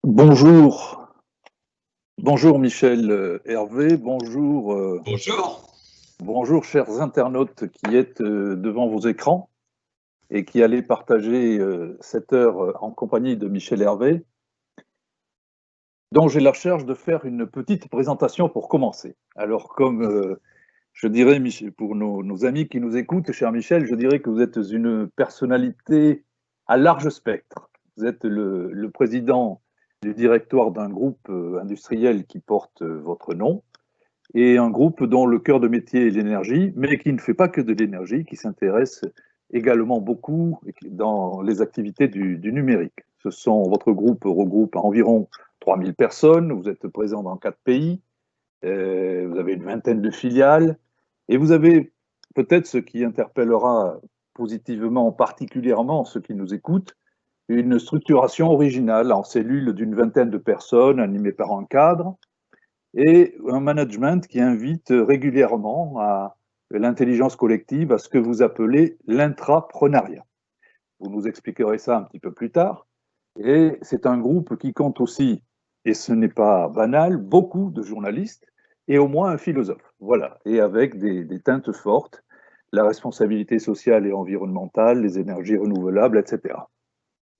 Bonjour, bonjour Michel Hervé, bonjour, Bonjour. bonjour chers internautes qui êtes devant vos écrans et qui allez partager cette heure en compagnie de Michel Hervé, dont j'ai la charge de faire une petite présentation pour commencer. Alors comme je dirais pour nos amis qui nous écoutent, cher Michel, je dirais que vous êtes une personnalité à large spectre. Vous êtes le président du directoire d'un groupe industriel qui porte votre nom, et un groupe dont le cœur de métier est l'énergie, mais qui ne fait pas que de l'énergie, qui s'intéresse également beaucoup dans les activités du numérique. Votre groupe regroupe environ 3000 personnes, vous êtes présent dans 4 pays, vous avez une vingtaine de filiales, et vous avez peut-être ce qui interpellera positivement, particulièrement ceux qui nous écoutent, une structuration originale en cellules d'une vingtaine de personnes animées par un cadre et un management qui invite régulièrement à l'intelligence collective, à ce que vous appelez l'intrapreneuriat. Vous nous expliquerez ça un petit peu plus tard. Et c'est un groupe qui compte aussi, et ce n'est pas banal, beaucoup de journalistes et au moins un philosophe. Voilà, et avec des teintes fortes, la responsabilité sociale et environnementale, les énergies renouvelables, etc.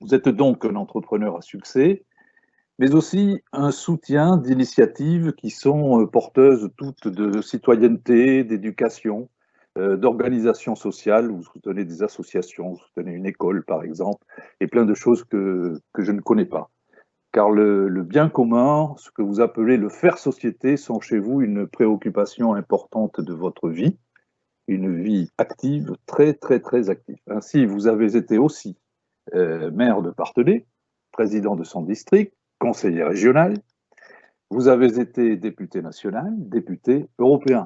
Vous êtes donc un entrepreneur à succès, mais aussi un soutien d'initiatives qui sont porteuses toutes de citoyenneté, d'éducation, d'organisation sociale. Vous soutenez des associations, vous soutenez une école par exemple, et plein de choses que je ne connais pas. Car le bien commun, ce que vous appelez le faire société, sont chez vous une préoccupation importante de votre vie, une vie active, très très très active. Ainsi, vous avez été aussi maire de Parthenay, président de son district, conseiller régional. Vous avez été député national, député européen.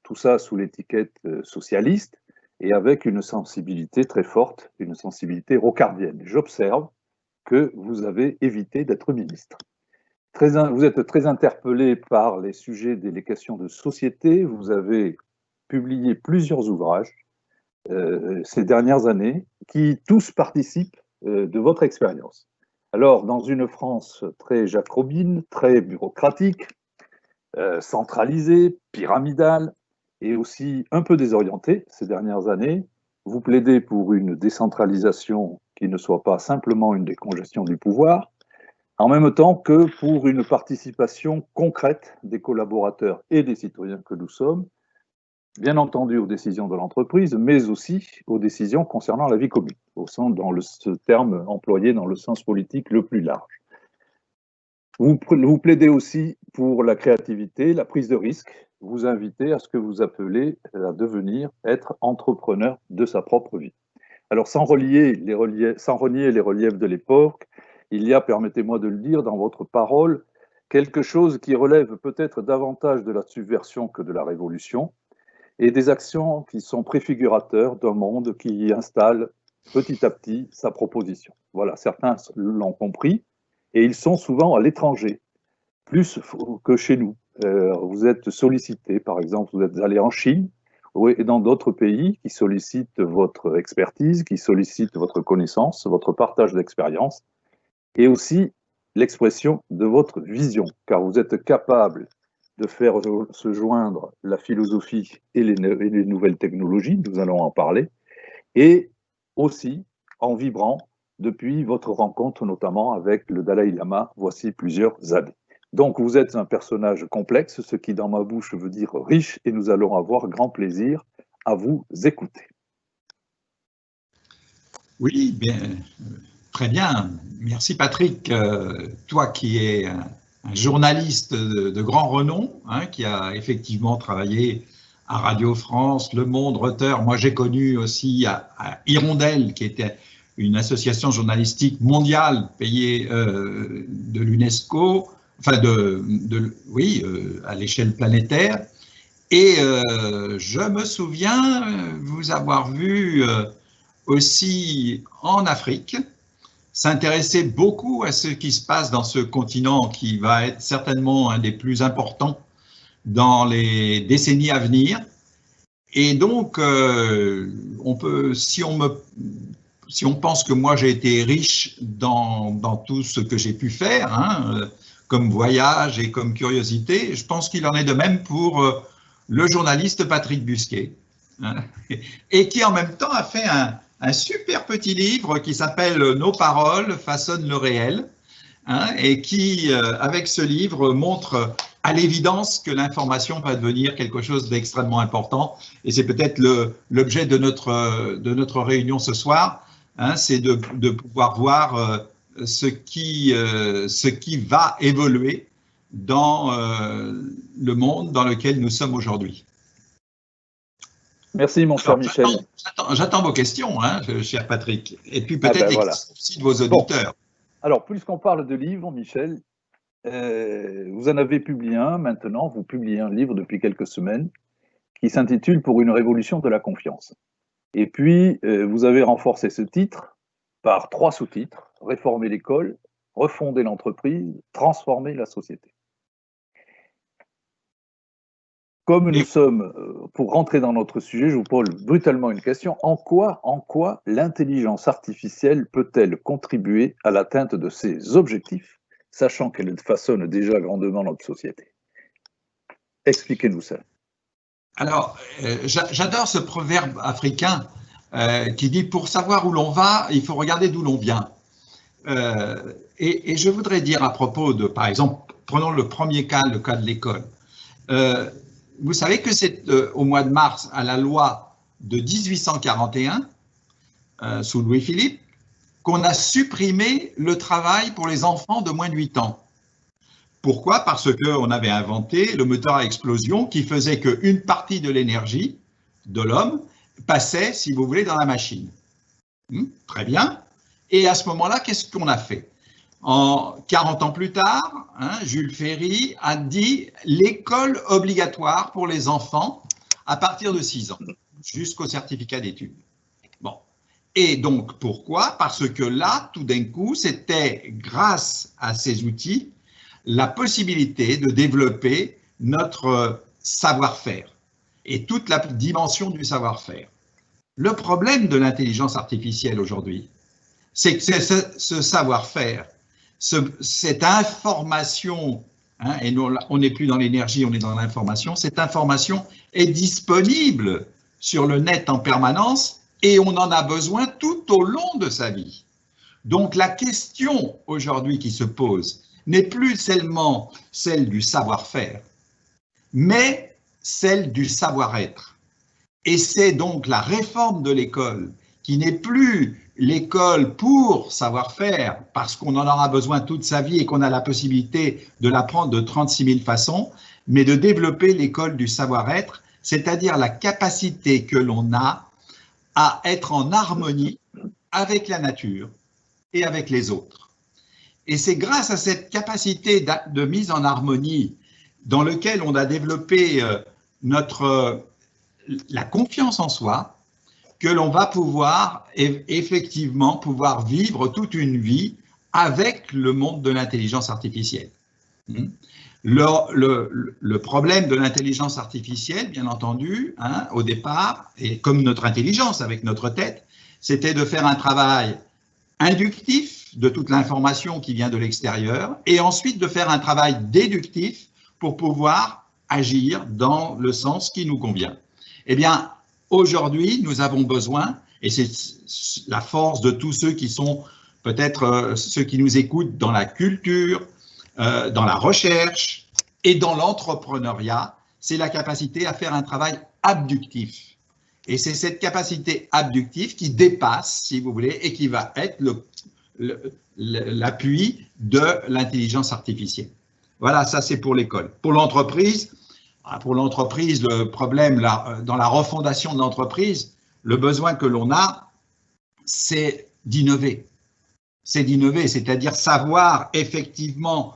Tout ça sous l'étiquette socialiste et avec une sensibilité très forte, une sensibilité rocardienne. J'observe que vous avez évité d'être ministre. Vous êtes très interpellé par les sujets des questions de société. Vous avez publié plusieurs ouvrages ces dernières années qui tous participent de votre expérience. Alors, dans une France très jacobine, très bureaucratique, centralisée, pyramidale et aussi un peu désorientée ces dernières années, vous plaidez pour une décentralisation qui ne soit pas simplement une décongestion du pouvoir, en même temps que pour une participation concrète des collaborateurs et des citoyens que nous sommes, bien entendu aux décisions de l'entreprise, mais aussi aux décisions concernant la vie commune, ce terme employé dans le sens politique le plus large. Vous plaidez aussi pour la créativité, la prise de risque, vous invitez à ce que vous appelez à devenir, être entrepreneur de sa propre vie. Alors sans renier les reliefs de l'époque, il y a, permettez-moi de le dire, dans votre parole, quelque chose qui relève peut-être davantage de la subversion que de la révolution, et des actions qui sont préfigurateurs d'un monde qui installe petit à petit sa proposition. Voilà, certains l'ont compris, et ils sont souvent à l'étranger, plus que chez nous. Vous êtes sollicité, par exemple, vous êtes allé en Chine, et dans d'autres pays qui sollicitent votre expertise, qui sollicitent votre connaissance, votre partage d'expérience, et aussi l'expression de votre vision, car vous êtes capable de faire se joindre la philosophie et les nouvelles technologies, nous allons en parler, et aussi en vibrant depuis votre rencontre notamment avec le Dalai Lama, voici plusieurs années. Donc vous êtes un personnage complexe, ce qui dans ma bouche veut dire riche, et nous allons avoir grand plaisir à vous écouter. Oui, bien, très bien. Merci Patrick. Toi qui es un journaliste de grand renom, hein, qui a effectivement travaillé à Radio France, Le Monde, Reuters. Moi, j'ai connu aussi à Hirondelle, qui était une association journalistique mondiale payée de l'UNESCO, enfin oui, à l'échelle planétaire. Et je me souviens vous avoir vu aussi en Afrique, s'intéresser beaucoup à ce qui se passe dans ce continent qui va être certainement un des plus importants dans les décennies à venir. Et donc, si on me si on pense que moi j'ai été riche dans tout ce que j'ai pu faire, hein, comme voyage et comme curiosité, je pense qu'il en est de même pour le journaliste Patrick Busquet, hein, et qui en même temps a fait un super petit livre qui s'appelle Nos paroles façonnent le réel, hein, et qui, avec ce livre, montre à l'évidence que l'information va devenir quelque chose d'extrêmement important. Et c'est peut-être l'objet de notre réunion ce soir, hein, c'est de pouvoir voir ce qui va évoluer dans le monde dans lequel nous sommes aujourd'hui. Merci, mon cher Michel. J'attends vos questions, hein, cher Patrick. Et puis peut-être les questions aussi de vos auditeurs. Bon. Alors, puisqu'on parle de livres, Michel, vous en avez publié un maintenant, vous publiez un livre depuis quelques semaines qui s'intitule « Pour une révolution de la confiance ». Et puis, vous avez renforcé ce titre par 3 sous-titres, « Réformer l'école »,« Refonder l'entreprise »,« Transformer la société ». Comme nous sommes, pour rentrer dans notre sujet, je vous pose brutalement une question. En quoi l'intelligence artificielle peut-elle contribuer à l'atteinte de ces objectifs, sachant qu'elle façonne déjà grandement notre société? Expliquez-nous ça. Alors, j'adore ce proverbe africain qui dit « Pour savoir où l'on va, il faut regarder d'où l'on vient ». Et je voudrais dire à propos de, par exemple, prenons le premier cas, le cas de l'école. Vous savez que c'est au mois de mars, à la loi de 1841, sous Louis-Philippe, qu'on a supprimé le travail pour les enfants de moins de 8 ans. Pourquoi? Parce qu'on avait inventé le moteur à explosion qui faisait qu'une partie de l'énergie de l'homme passait, si vous voulez, dans la machine. Très bien. Et à ce moment-là, qu'est-ce qu'on a fait? 40 ans plus tard, hein, Jules Ferry a dit l'école obligatoire pour les enfants à partir de 6 ans, jusqu'au certificat d'études. Bon. Et donc, pourquoi? Parce que là, tout d'un coup, c'était grâce à ces outils, la possibilité de développer notre savoir-faire et toute la dimension du savoir-faire. Le problème de l'intelligence artificielle aujourd'hui, c'est que ce savoir-faire, cette information, hein, et nous, on n'est plus dans l'énergie, on est dans l'information, cette information est disponible sur le net en permanence et on en a besoin tout au long de sa vie. Donc la question aujourd'hui qui se pose n'est plus seulement celle du savoir-faire, mais celle du savoir-être. Et c'est donc la réforme de l'école qui n'est plus l'école pour savoir-faire, parce qu'on en aura besoin toute sa vie et qu'on a la possibilité de l'apprendre de 36 000 façons, mais de développer l'école du savoir-être, c'est-à-dire la capacité que l'on a à être en harmonie avec la nature et avec les autres. Et c'est grâce à cette capacité de mise en harmonie dans laquelle on a développé la confiance en soi, que l'on va pouvoir effectivement vivre toute une vie avec le monde de l'intelligence artificielle. Le problème de l'intelligence artificielle, bien entendu, hein, au départ, et comme notre intelligence avec notre tête, c'était de faire un travail inductif de toute l'information qui vient de l'extérieur et ensuite de faire un travail déductif pour pouvoir agir dans le sens qui nous convient. Eh bien, aujourd'hui, nous avons besoin, et c'est la force de tous ceux qui sont peut-être ceux qui nous écoutent dans la culture, dans la recherche et dans l'entrepreneuriat, c'est la capacité à faire un travail abductif. Et c'est cette capacité abductive qui dépasse, si vous voulez, et qui va être l'appui de l'intelligence artificielle. Voilà, ça c'est pour l'école. Pour l'entreprise, le problème là, dans la refondation de l'entreprise, le besoin que l'on a, c'est d'innover. C'est d'innover, c'est-à-dire savoir effectivement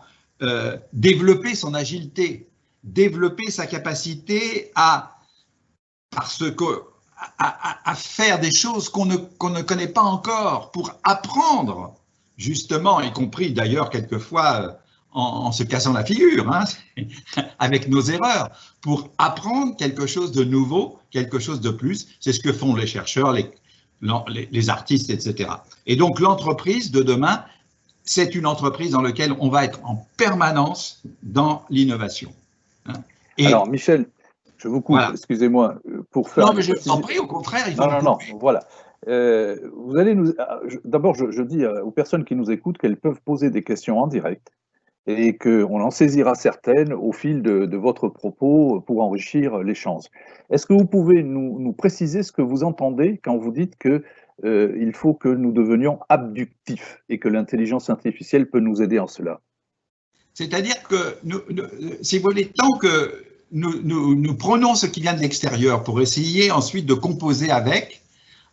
développer son agilité, développer sa capacité à faire des choses qu'on ne connaît pas encore, pour apprendre, justement, y compris d'ailleurs quelquefois en se cassant la figure, hein, avec nos erreurs, pour apprendre quelque chose de nouveau, quelque chose de plus. C'est ce que font les chercheurs, les artistes, etc. Et donc l'entreprise de demain, c'est une entreprise dans laquelle on va être en permanence dans l'innovation. Alors Michel, je vous coupe, voilà. excusez-moi, pour faire Non, une mais je vous en précision. prie, au contraire, il faut Non, me non, couper. non, voilà. Vous allez nous. D'abord, je dis aux personnes qui nous écoutent qu'elles peuvent poser des questions en direct et qu'on en saisira certaines au fil de votre propos pour enrichir l'échange. Est-ce que vous pouvez nous préciser ce que vous entendez quand vous dites que il faut que nous devenions abductifs et que l'intelligence artificielle peut nous aider en cela? C'est-à-dire que, si vous voulez, tant que nous prenons ce qui vient de l'extérieur pour essayer ensuite de composer avec,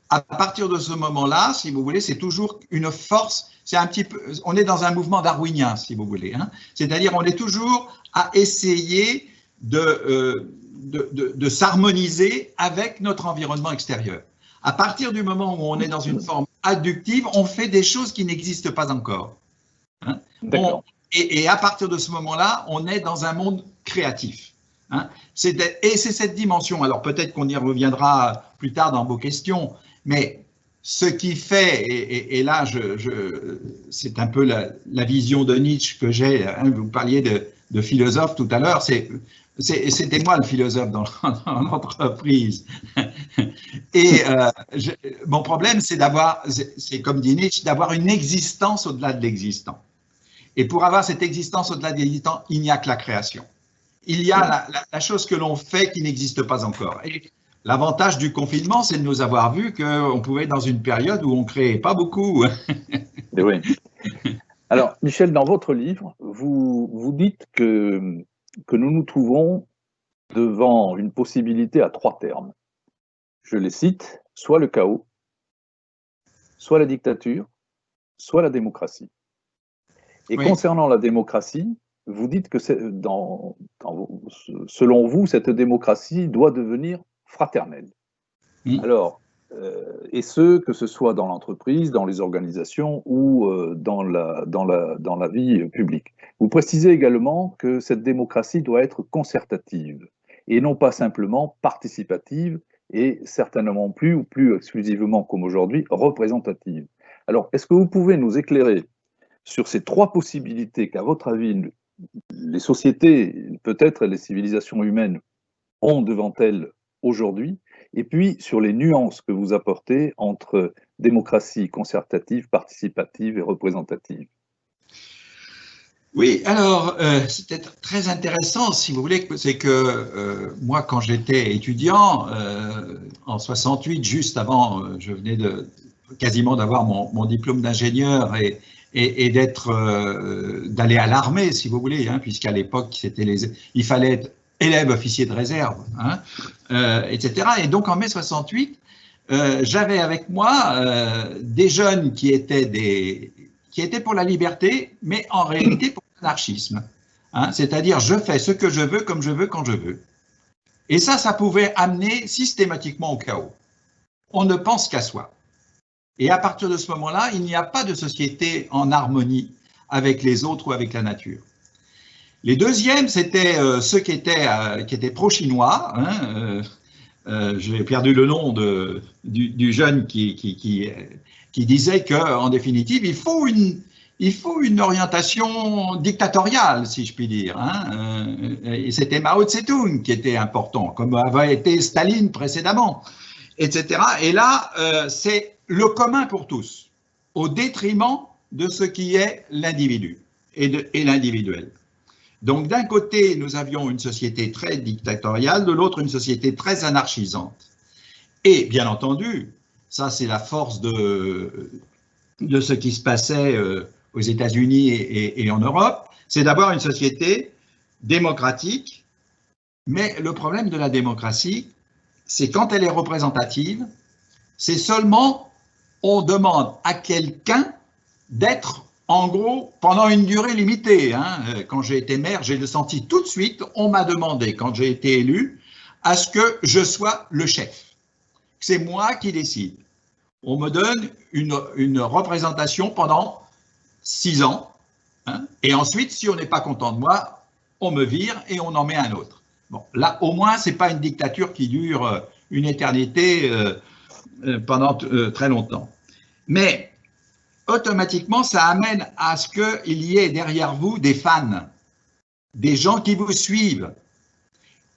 à partir de ce moment-là, si vous voulez, c'est toujours une force. C'est un petit peu, on est dans un mouvement darwinien, si vous voulez. C'est-à-dire, on est toujours à essayer de s'harmoniser avec notre environnement extérieur. À partir du moment où on est dans une forme adductive, on fait des choses qui n'existent pas encore. D'accord. Et à partir de ce moment-là, on est dans un monde créatif. Et c'est cette dimension, alors peut-être qu'on y reviendra plus tard dans vos questions, mais ce qui fait, et là c'est un peu la vision de Nietzsche que j'ai, vous parliez de philosophe tout à l'heure, c'était moi le philosophe dans l'entreprise. Et mon problème, c'est comme dit Nietzsche, d'avoir une existence au-delà de l'existant. Et pour avoir cette existence au-delà de l'existant, il n'y a que la création. Il y a la chose que l'on fait qui n'existe pas encore. Et l'avantage du confinement, c'est de nous avoir vu qu'on pouvait être dans une période où on ne créait pas beaucoup. Et oui. Alors, Michel, dans votre livre, vous dites que nous nous trouvons devant une possibilité à 3 termes. Je les cite, soit le chaos, soit la dictature, soit la démocratie. Et Oui. concernant la démocratie, vous dites que selon vous, cette démocratie doit devenir fraternelle. Alors, et que ce soit dans l'entreprise, dans les organisations ou dans la vie publique. Vous précisez également que cette démocratie doit être concertative et non pas simplement participative et certainement plus ou plus exclusivement comme aujourd'hui représentative. Alors, est-ce que vous pouvez nous éclairer sur ces 3 possibilités qu'à votre avis les sociétés, peut-être les civilisations humaines, ont devant elles aujourd'hui, et puis sur les nuances que vous apportez entre démocratie concertative, participative et représentative? Oui, alors c'était très intéressant, si vous voulez, c'est que moi, quand j'étais étudiant, en 68, juste avant, je venais quasiment d'avoir mon diplôme d'ingénieur et d'aller à l'armée, si vous voulez, puisqu'à l'époque, il fallait être élève officier de réserve, etc. Et donc en mai 68, j'avais avec moi des jeunes qui étaient pour la liberté, mais en réalité pour l'anarchisme. C'est-à-dire, je fais ce que je veux, comme je veux, quand je veux. Et ça pouvait amener systématiquement au chaos. On ne pense qu'à soi. Et à partir de ce moment-là, il n'y a pas de société en harmonie avec les autres ou avec la nature. Les deuxièmes, c'était ceux qui étaient pro-chinois. J'ai perdu le nom du jeune qui disait qu'en définitive, il faut une orientation dictatoriale, si je puis dire. Et c'était Mao Tse-tung qui était important, comme avait été Staline précédemment, etc. Et là, c'est le commun pour tous, au détriment de ce qui est l'individu et l'individuel. Donc d'un côté, nous avions une société très dictatoriale, de l'autre, une société très anarchisante. Et bien entendu, ça c'est la force de ce qui se passait aux États-Unis et en Europe, c'est d'avoir une société démocratique, mais le problème de la démocratie, c'est quand elle est représentative, c'est seulement on demande à quelqu'un d'être, en gros, pendant une durée limitée. Quand j'ai été maire, j'ai le senti tout de suite, on m'a demandé, quand j'ai été élu, à ce que je sois le chef. C'est moi qui décide. On me donne une représentation pendant 6 ans, et ensuite, si on n'est pas content de moi, on me vire et on en met un autre. Bon, là, au moins, ce n'est pas une dictature qui dure une éternité pendant très longtemps. Mais automatiquement, ça amène à ce qu'il y ait derrière vous des fans, des gens qui vous suivent.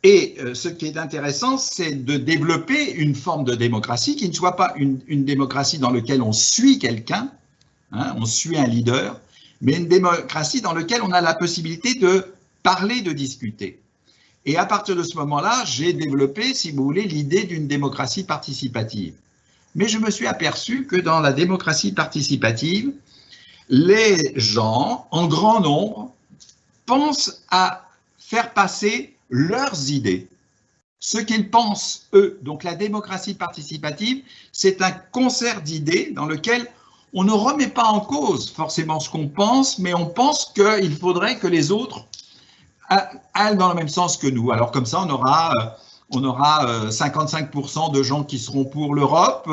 Et ce qui est intéressant, c'est de développer une forme de démocratie qui ne soit pas une démocratie dans laquelle on suit quelqu'un, hein, on suit un leader, mais une démocratie dans laquelle on a la possibilité de parler, de discuter. Et à partir de ce moment-là, j'ai développé, si vous voulez, l'idée d'une démocratie participative. Mais je me suis aperçu que dans la démocratie participative, les gens, en grand nombre, pensent à faire passer leurs idées, ce qu'ils pensent eux. Donc la démocratie participative, c'est un concert d'idées dans lequel on ne remet pas en cause forcément ce qu'on pense, mais on pense qu'il faudrait que les autres aillent dans le même sens que nous. Alors comme ça, on aura 55% de gens qui seront pour l'Europe,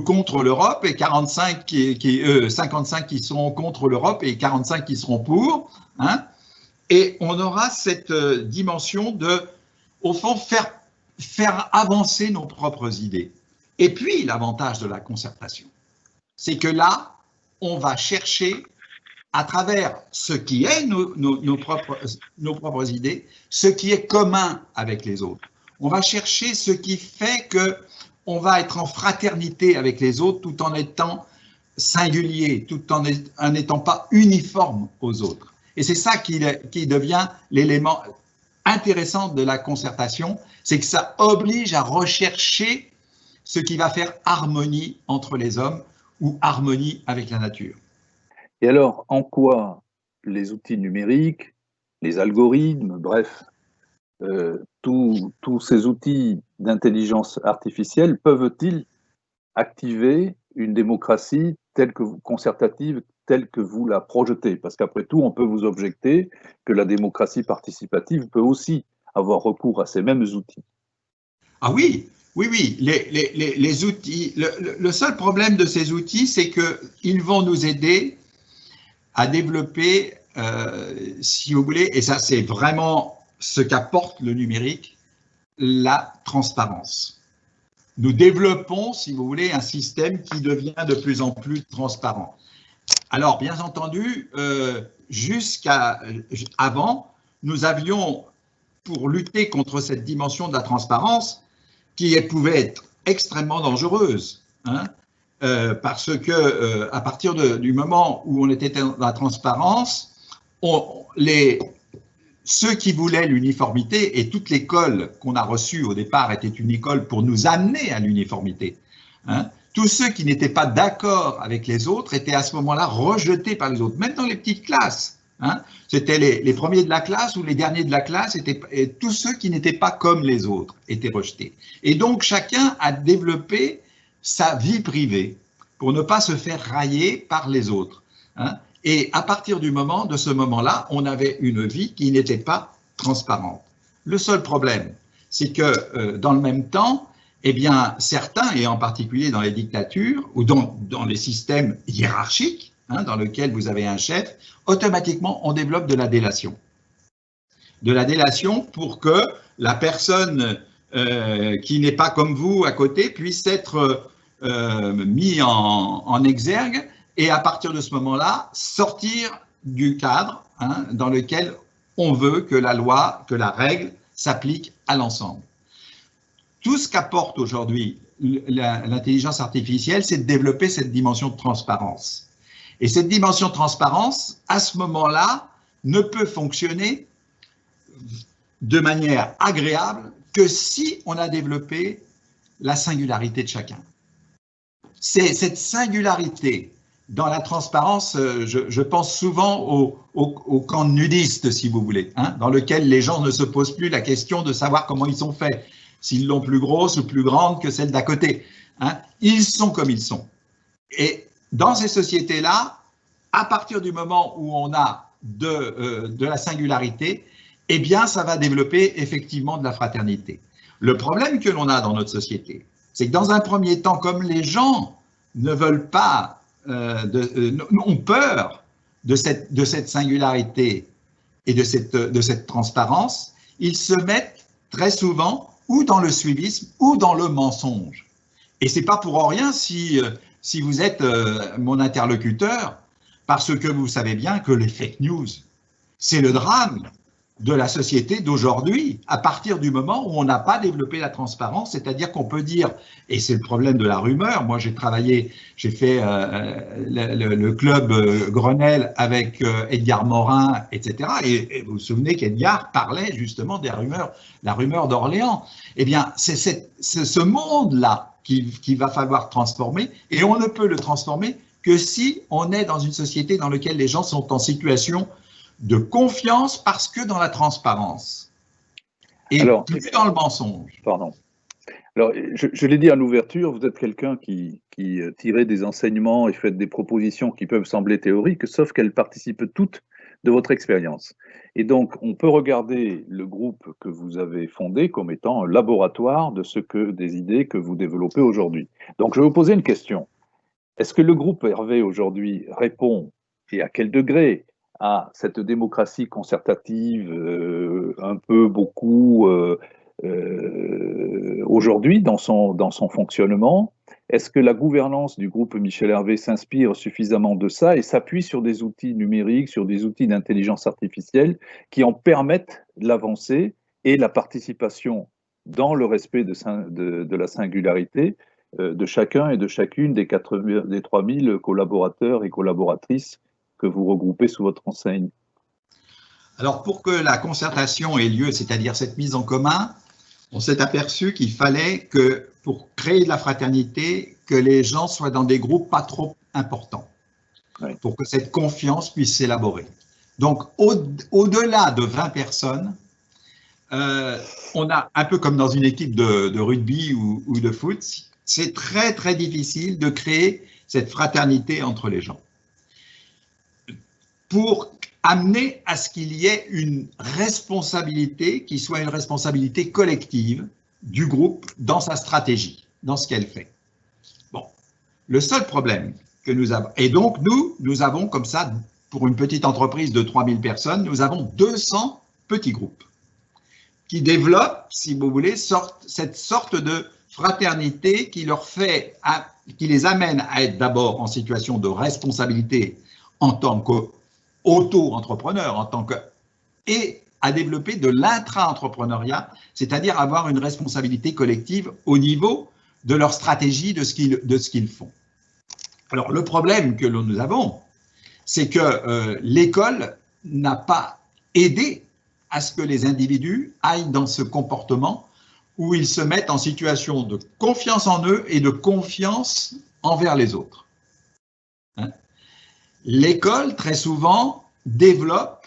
contre l'Europe, et 55 qui seront contre l'Europe et 45 qui seront pour, hein. Et on aura cette dimension de, au fond, faire avancer nos propres idées. Et puis, l'avantage de la concertation, c'est que là, on va chercher, à travers ce qui est nos propres idées, ce qui est commun avec les autres. On va chercher ce qui fait qu'on va être en fraternité avec les autres tout en étant singulier, tout en n'étant pas uniforme aux autres. Et c'est ça qui devient l'élément intéressant de la concertation, c'est que ça oblige à rechercher ce qui va faire harmonie entre les hommes ou harmonie avec la nature. Et alors, en quoi les outils numériques, les algorithmes, bref, tous ces outils d'intelligence artificielle peuvent-ils activer une démocratie concertative telle que vous la projetez? Parce qu'après tout, on peut vous objecter que la démocratie participative peut aussi avoir recours à ces mêmes outils. Ah oui, oui, les outils, le seul problème de ces outils, c'est qu'ils vont nous aider à développer, si vous voulez, et ça c'est vraiment ce qu'apporte le numérique, la transparence. Nous développons, si vous voulez, un système qui devient de plus en plus transparent. Alors, bien entendu, jusqu'avant, nous avions, pour lutter contre cette dimension de la transparence, qui pouvait être extrêmement dangereuse, hein, parce que à partir du moment où on était dans la transparence, ceux qui voulaient l'uniformité, et toute l'école qu'on a reçue au départ était une école pour nous amener à l'uniformité, hein, tous ceux qui n'étaient pas d'accord avec les autres étaient à ce moment-là rejetés par les autres, même dans les petites classes. Hein, c'était les premiers de la classe ou les derniers de la classe, et tous ceux qui n'étaient pas comme les autres étaient rejetés. Et donc chacun a développé sa vie privée pour ne pas se faire railler par les autres. Hein. Et à partir de ce moment-là, on avait une vie qui n'était pas transparente. Le seul problème, c'est que dans le même temps, eh bien, certains, et en particulier dans les dictatures ou dans les systèmes hiérarchiques, hein, dans lesquels vous avez un chef, automatiquement, on développe de la délation. De la délation pour que la personne qui n'est pas comme vous à côté puisse être mis en exergue, et à partir de ce moment-là, sortir du cadre, hein, dans lequel on veut que la loi, que la règle s'applique à l'ensemble. Tout ce qu'apporte aujourd'hui l'intelligence artificielle, c'est de développer cette dimension de transparence. Et cette dimension de transparence, à ce moment-là, ne peut fonctionner de manière agréable que si on a développé la singularité de chacun. C'est cette singularité dans la transparence, je pense souvent au camp nudiste, si vous voulez, hein, dans lequel les gens ne se posent plus la question de savoir comment ils sont faits, s'ils l'ont plus grosse ou plus grande que celle d'à côté. Hein. Ils sont comme ils sont. Et dans ces sociétés-là, à partir du moment où on a de la singularité, eh bien, ça va développer effectivement de la fraternité. Le problème que l'on a dans notre société, c'est que dans un premier temps, comme les gens ne veulent pas, ont peur de cette singularité et de cette transparence, ils se mettent très souvent ou dans le suivisme ou dans le mensonge. Et c'est pas pour rien si vous êtes mon interlocuteur, parce que vous savez bien que les fake news, c'est le drame de la société d'aujourd'hui, à partir du moment où on n'a pas développé la transparence, c'est-à-dire qu'on peut dire, et c'est le problème de la rumeur, moi j'ai fait le club Grenelle avec Edgar Morin, etc. Et vous vous souvenez qu'Edgar parlait justement des rumeurs, la rumeur d'Orléans. Eh bien, c'est ce monde-là qu'il va falloir transformer, et on ne peut le transformer que si on est dans une société dans laquelle les gens sont en situation de confiance, parce que dans la transparence et plus dans le mensonge. Pardon. Alors, je l'ai dit en ouverture, vous êtes quelqu'un qui tirait des enseignements et fait des propositions qui peuvent sembler théoriques, sauf qu'elles participent toutes de votre expérience. Et donc, on peut regarder le groupe que vous avez fondé comme étant un laboratoire des idées que vous développez aujourd'hui. Donc, je vais vous poser une question. Est-ce que le groupe Hervé aujourd'hui répond, et à quel degré, à cette démocratie concertative, un peu beaucoup aujourd'hui dans son fonctionnement? Est-ce que la gouvernance du groupe Michel Hervé s'inspire suffisamment de ça et s'appuie sur des outils numériques, sur des outils d'intelligence artificielle qui en permettent l'avancée et la participation dans le respect de la singularité de chacun et de chacune des 3000 collaborateurs et collaboratrices que vous regroupez sous votre enseigne? Alors, pour que la concertation ait lieu, c'est-à-dire cette mise en commun, on s'est aperçu qu'il fallait que, pour créer de la fraternité, que les gens soient dans des groupes pas trop importants, oui, pour que cette confiance puisse s'élaborer. Donc, au-delà de 20 personnes, on a, un peu comme dans une équipe de rugby ou de foot, c'est très, très difficile de créer cette fraternité entre les gens. Pour amener à ce qu'il y ait une responsabilité qui soit une responsabilité collective du groupe dans sa stratégie, dans ce qu'elle fait. Bon, le seul problème que nous avons, et donc nous avons comme ça, pour une petite entreprise de 3000 personnes, nous avons 200 petits groupes qui développent, si vous voulez, cette sorte de fraternité qui qui les amène à être d'abord en situation de responsabilité en tant qu'auto-entrepreneur, et à développer de l'intra-entrepreneuriat, c'est-à-dire avoir une responsabilité collective au niveau de leur stratégie, de ce qu'ils font. Alors, le problème que nous avons, c'est que l'école n'a pas aidé à ce que les individus aillent dans ce comportement où ils se mettent en situation de confiance en eux et de confiance envers les autres. Hein? L'école, très souvent, développe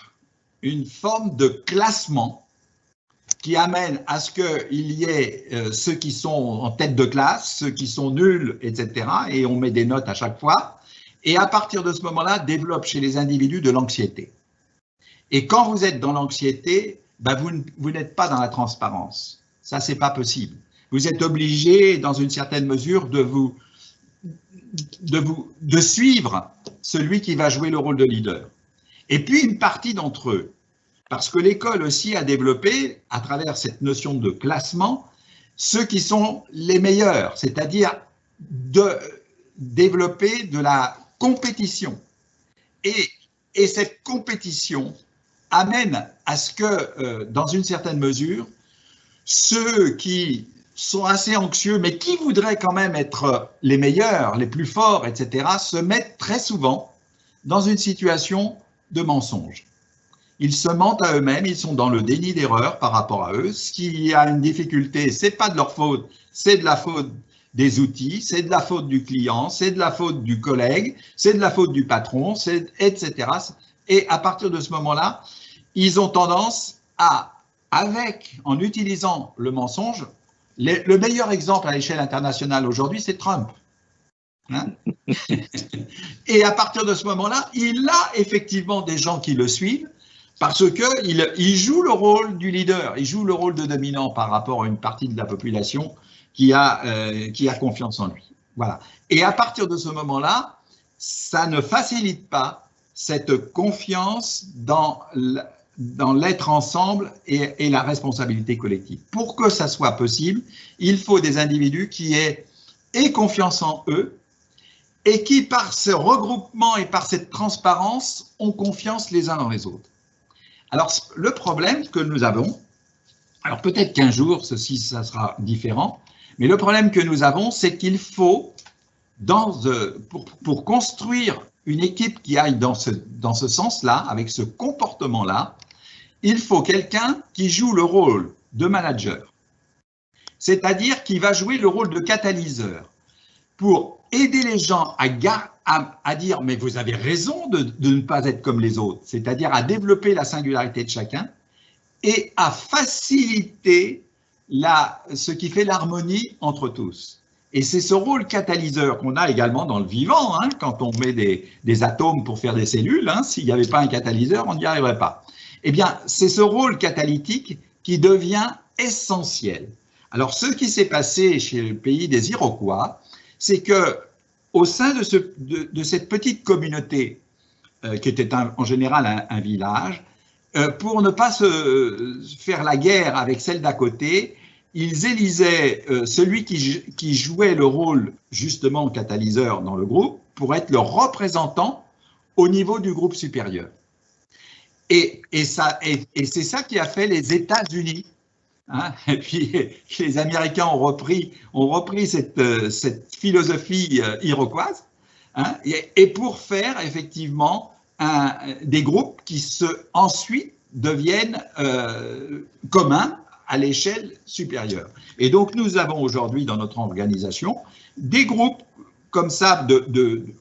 une forme de classement qui amène à ce qu'il y ait ceux qui sont en tête de classe, ceux qui sont nuls, etc. Et on met des notes à chaque fois. Et à partir de ce moment-là, développe chez les individus de l'anxiété. Et quand vous êtes dans l'anxiété, ben vous n'êtes pas dans la transparence. Ça, c'est pas possible. Vous êtes obligé, dans une certaine mesure, de suivre celui qui va jouer le rôle de leader. Et puis, une partie d'entre eux, parce que l'école aussi a développé, à travers cette notion de classement, ceux qui sont les meilleurs, c'est-à-dire de développer de la compétition. Et cette compétition amène à ce que, dans une certaine mesure, ceux qui sont assez anxieux, mais qui voudraient quand même être les meilleurs, les plus forts, etc., se mettent très souvent dans une situation de mensonge. Ils se mentent à eux-mêmes, ils sont dans le déni d'erreur par rapport à eux. Ce qui a une difficulté, ce n'est pas de leur faute, c'est de la faute des outils, c'est de la faute du client, c'est de la faute du collègue, c'est de la faute du patron, etc. Et à partir de ce moment-là, ils ont tendance à, en utilisant le mensonge, le meilleur exemple à l'échelle internationale aujourd'hui, c'est Trump. Hein? Et à partir de ce moment-là, il a effectivement des gens qui le suivent parce qu'il joue le rôle du leader, il joue le rôle de dominant par rapport à une partie de la population qui a confiance en lui. Voilà. Et à partir de ce moment-là, ça ne facilite pas cette confiance dans l'être ensemble et la responsabilité collective. Pour que ça soit possible, il faut des individus qui aient aient confiance en eux et qui, par ce regroupement et par cette transparence, ont confiance les uns dans les autres. Alors, le problème que nous avons, alors peut-être qu'un jour, ça sera différent, mais le problème que nous avons, c'est qu'il faut, pour construire une équipe qui aille dans ce sens-là, avec ce comportement-là, il faut quelqu'un qui joue le rôle de manager, c'est-à-dire qui va jouer le rôle de catalyseur pour aider les gens à dire « mais vous avez raison de ne pas être comme les autres », c'est-à-dire à développer la singularité de chacun et à faciliter ce qui fait l'harmonie entre tous. Et c'est ce rôle catalyseur qu'on a également dans le vivant, hein, quand on met des atomes pour faire des cellules, hein, s'il n'y avait pas un catalyseur, on n'y arriverait pas. Eh bien, c'est ce rôle catalytique qui devient essentiel. Alors, ce qui s'est passé chez le pays des Iroquois, c'est que au sein de cette petite communauté, qui était en général un village, pour ne pas se faire la guerre avec celle d'à côté, ils élisaient celui qui jouait le rôle justement catalyseur dans le groupe pour être le représentant au niveau du groupe supérieur. Et c'est ça qui a fait les États-Unis. Hein, et puis les Américains ont repris cette philosophie iroquoise, hein, et pour faire effectivement des groupes qui ensuite deviennent communs à l'échelle supérieure. Et donc nous avons aujourd'hui dans notre organisation des groupes comme ça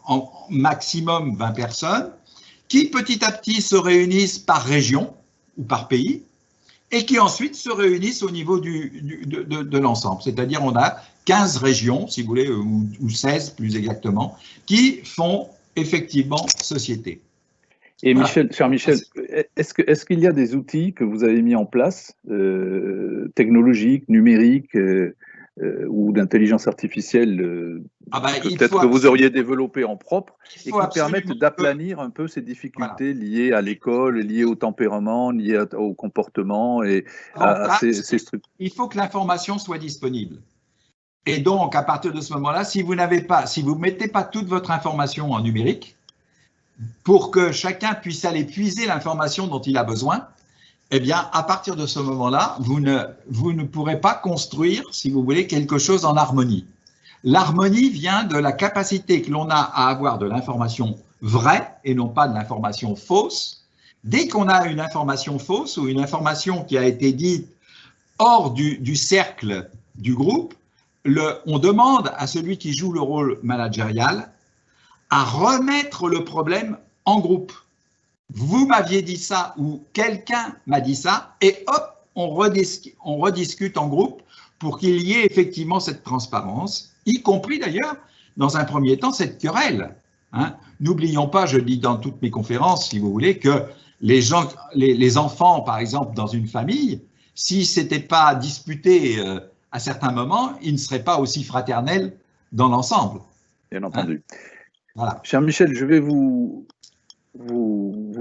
en maximum 20 personnes qui petit à petit se réunissent par région ou par pays, et qui ensuite se réunissent au niveau de l'ensemble. C'est-à-dire on a 15 régions, si vous voulez, ou 16 plus exactement, qui font effectivement société. Et Michel, cher Michel, est-ce qu'il y a des outils que vous avez mis en place, technologiques, numériques, ou d'intelligence artificielle, peut-être que vous auriez développé en propre, et qui permettent d'aplanir un peu ces difficultés liées à l'école, liées au tempérament, liées au comportement et à ces structures. Il faut que l'information soit disponible. Et donc, à partir de ce moment-là, si vous ne mettez pas toute votre information en numérique, pour que chacun puisse aller puiser l'information dont il a besoin, eh bien, à partir de ce moment-là, vous ne pourrez pas construire, si vous voulez, quelque chose en harmonie. L'harmonie vient de la capacité que l'on a à avoir de l'information vraie et non pas de l'information fausse. Dès qu'on a une information fausse ou une information qui a été dite hors du cercle du groupe, on demande à celui qui joue le rôle managérial à remettre le problème en groupe. Vous m'aviez dit ça ou quelqu'un m'a dit ça et hop, on rediscute en groupe pour qu'il y ait effectivement cette transparence, y compris d'ailleurs, dans un premier temps, cette querelle. Hein. N'oublions pas, je le dis dans toutes mes conférences, si vous voulez, que les enfants, par exemple, dans une famille, si ce n'était pas disputé à certains moments, ils ne seraient pas aussi fraternels dans l'ensemble. Bien entendu. Hein. Voilà. Cher Michel, je vais vous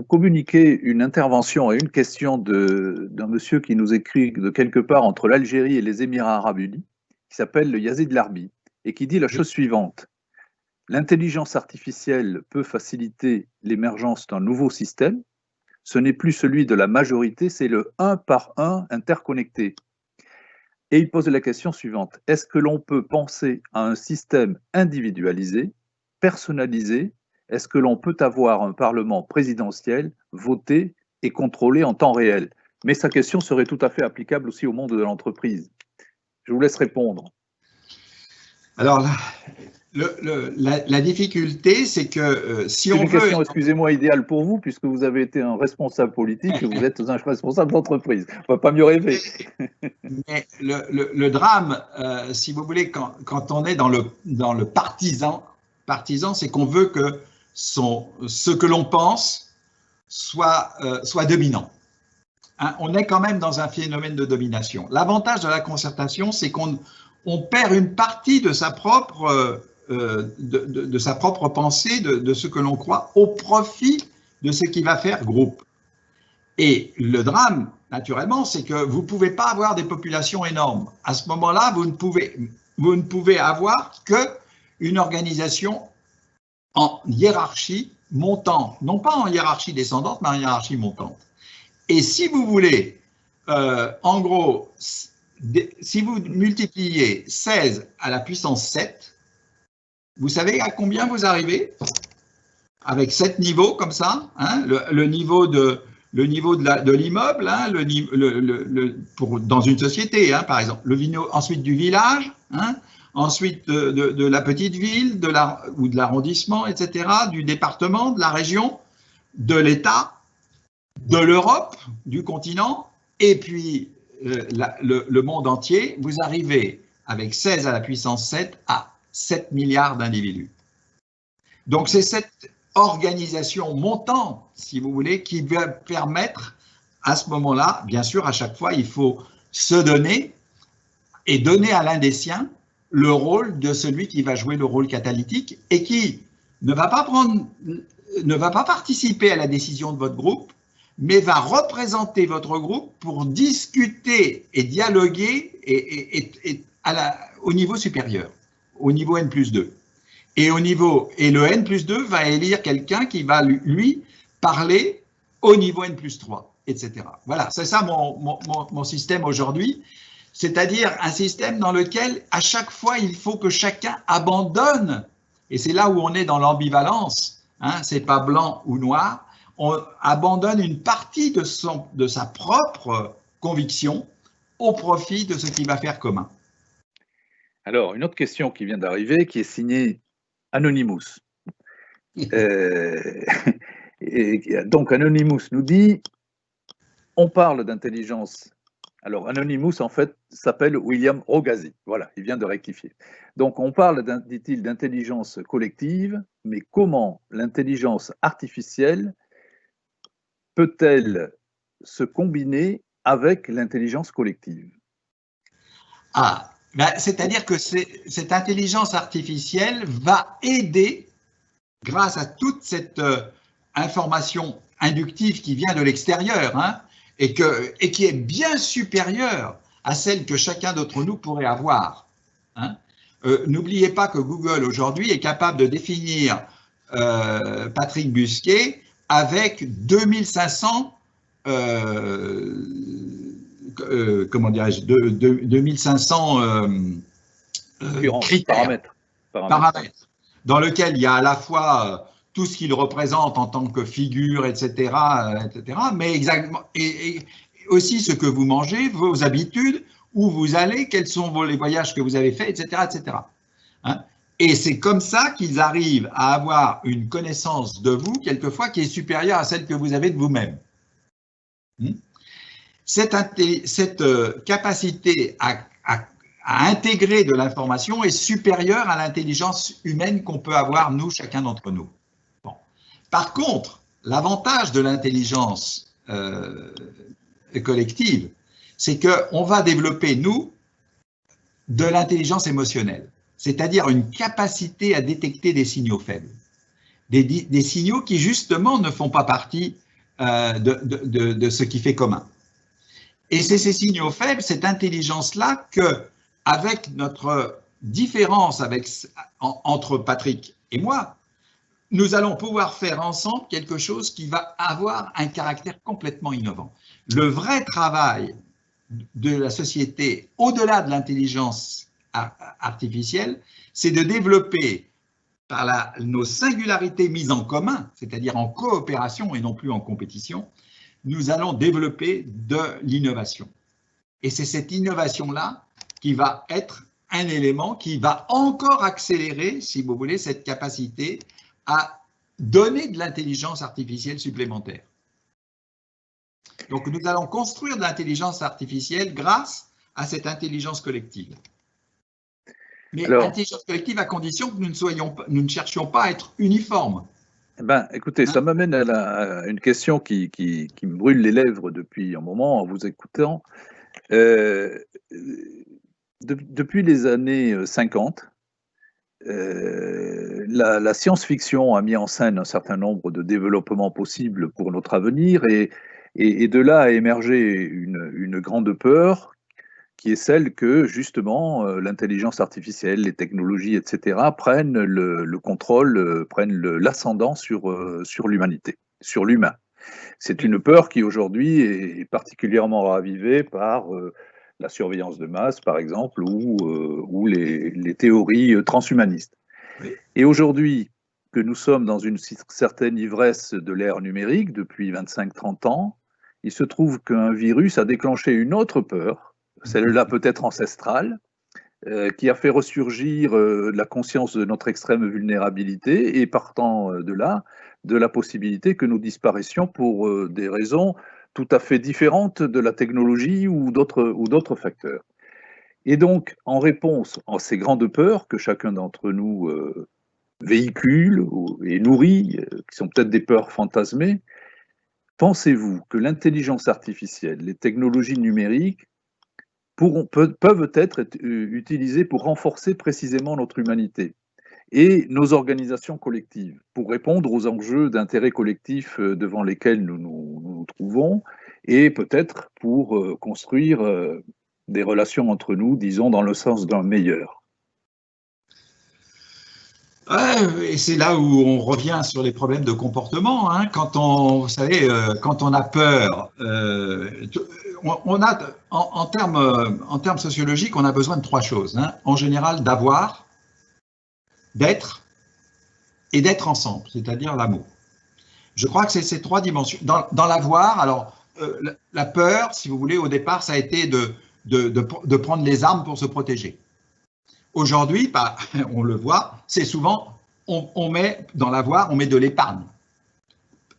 communiquer une intervention et une question d'un monsieur qui nous écrit de quelque part entre l'Algérie et les Émirats arabes unis, qui s'appelle Yazid Larbi, et qui dit la chose suivante. L'intelligence artificielle peut faciliter l'émergence d'un nouveau système. Ce n'est plus celui de la majorité, c'est le 1 par 1 interconnecté. Et il pose la question suivante. Est-ce que l'on peut penser à un système individualisé, personnalisé? Est-ce que l'on peut avoir un parlement présidentiel voté et contrôlé en temps réel? Mais sa question serait tout à fait applicable aussi au monde de l'entreprise. Je vous laisse répondre. Alors, la difficulté, c'est que si on veut… C'est une question, excusez-moi, idéale pour vous, puisque vous avez été un responsable politique et vous êtes un responsable d'entreprise. On ne va pas mieux rêver. Mais le drame, si vous voulez, quand on est dans le partisan, c'est qu'on veut que ce que l'on pense soit dominant. Hein, on est quand même dans un phénomène de domination. L'avantage de la concertation, c'est qu'on perd une partie de sa propre, pensée, de ce que l'on croit, au profit de ce qui va faire groupe. Et le drame, naturellement, c'est que vous ne pouvez pas avoir des populations énormes. À ce moment-là, vous ne pouvez… vous ne pouvez avoir qu'une organisation en hiérarchie montante, non pas en hiérarchie descendante, mais en hiérarchie montante. Et si vous voulez, en gros, si vous multipliez 16 à la puissance 7, vous savez à combien vous arrivez? Avec 7 niveaux comme ça, hein, le niveau de l'immeuble, hein, dans une société, hein, par exemple, ensuite du village, hein, ensuite de la petite ville, ou de l'arrondissement, etc., du département, de la région, de l'État, de l'Europe, du continent, et puis le monde entier. Vous arrivez avec 16 à la puissance 7 à 7 milliards d'individus. Donc c'est cette organisation montante, si vous voulez, qui va permettre à ce moment-là, bien sûr, à chaque fois, il faut se donner et donner à l'un des siens le rôle de celui qui va jouer le rôle catalytique et qui ne va pas participer à la décision de votre groupe, mais va représenter votre groupe pour discuter et dialoguer au niveau supérieur, au niveau N+2. Et le N+2 va élire quelqu'un qui va, lui, parler au niveau N+3, etc. Voilà, c'est ça mon système aujourd'hui. C'est-à-dire un système dans lequel, à chaque fois, il faut que chacun abandonne. Et c'est là où on est dans l'ambivalence. Hein, c'est pas blanc ou noir. On abandonne une partie de sa propre conviction au profit de ce qui va faire commun. Alors, une autre question qui vient d'arriver, qui est signée Anonymous. Et donc, Anonymous nous dit, on parle d'intelligence. Alors, Anonymous, en fait, s'appelle William Rogazi. Voilà, il vient de rectifier. Donc, on parle, dit-il, d'intelligence collective, mais comment l'intelligence artificielle peut-elle se combiner avec l'intelligence collective? Ah, ben, c'est-à-dire que cette intelligence artificielle va aider, grâce à toute cette information inductive qui vient de l'extérieur, hein, et qui est bien supérieure à celle que chacun d'entre nous pourrait avoir. Hein. N'oubliez pas que Google aujourd'hui est capable de définir Patrick Busquet avec 2500 comment dirais-je, 2500 critères, paramètres, dans lequel il y a à la fois tout ce qu'il représente en tant que figure, etc., mais exactement, et aussi ce que vous mangez, vos habitudes, où vous allez, quels sont les voyages que vous avez faits, etc., etc. Hein? Et c'est comme ça qu'ils arrivent à avoir une connaissance de vous, quelquefois, qui est supérieure à celle que vous avez de vous-même. Cette capacité à intégrer de l'information est supérieure à l'intelligence humaine qu'on peut avoir, nous, chacun d'entre nous. Bon. Par contre, l'avantage de l'intelligence collective, c'est qu'on va développer, nous, de l'intelligence émotionnelle, c'est-à-dire une capacité à détecter des signaux faibles, des signaux qui, justement, ne font pas partie de ce qui fait commun. Et c'est ces signaux faibles, cette intelligence-là, qu'avec notre différence entre Patrick et moi, nous allons pouvoir faire ensemble quelque chose qui va avoir un caractère complètement innovant. Le vrai travail de la société, au-delà de l'intelligence artificielle, c'est de développer par nos singularités mises en commun, c'est-à-dire en coopération et non plus en compétition, nous allons développer de l'innovation. Et c'est cette innovation-là qui va être un élément qui va encore accélérer, si vous voulez, cette capacité à donner de l'intelligence artificielle supplémentaire. Donc, nous allons construire de l'intelligence artificielle grâce à cette intelligence collective. Mais l'intelligence collective à condition que nous ne cherchions pas à être uniformes. Ben, écoutez, ça m'amène à une question qui me brûle les lèvres depuis un moment en vous écoutant. Depuis les années 50, la science-fiction a mis en scène un certain nombre de développements possibles pour notre avenir et de là a émergé une grande peur qui est celle que, justement, l'intelligence artificielle, les technologies, etc., prennent le contrôle, prennent l'ascendant sur l'humanité, sur l'humain. C'est une peur qui, aujourd'hui, est particulièrement ravivée par la surveillance de masse, par exemple, ou les théories transhumanistes. Oui. Et aujourd'hui, que nous sommes dans une certaine ivresse de l'ère numérique depuis 25-30 ans, il se trouve qu'un virus a déclenché une autre peur, celle-là peut-être ancestrale, qui a fait ressurgir la conscience de notre extrême vulnérabilité et partant de là, de la possibilité que nous disparaissions pour des raisons tout à fait différentes de la technologie ou d'autres facteurs. Et donc, en réponse à ces grandes peurs que chacun d'entre nous véhicule et nourrit, qui sont peut-être des peurs fantasmées, pensez-vous que l'intelligence artificielle, les technologies numériques peuvent être utilisées pour renforcer précisément notre humanité et nos organisations collectives, pour répondre aux enjeux d'intérêt collectif devant lesquels nous trouvons, et peut-être pour construire des relations entre nous, disons, dans le sens d'un meilleur. Et c'est là où on revient sur les problèmes de comportement. Hein. Vous savez, quand on a peur, on a, en termes sociologiques, on a besoin de trois choses. Hein. En général, d'avoir, d'être et d'être ensemble, c'est-à-dire l'amour. Je crois que c'est ces trois dimensions. Dans l'avoir, alors, la peur, si vous voulez, au départ, ça a été de prendre les armes pour se protéger. Aujourd'hui, on le voit, c'est souvent, on met dans l'avoir, on met de l'épargne.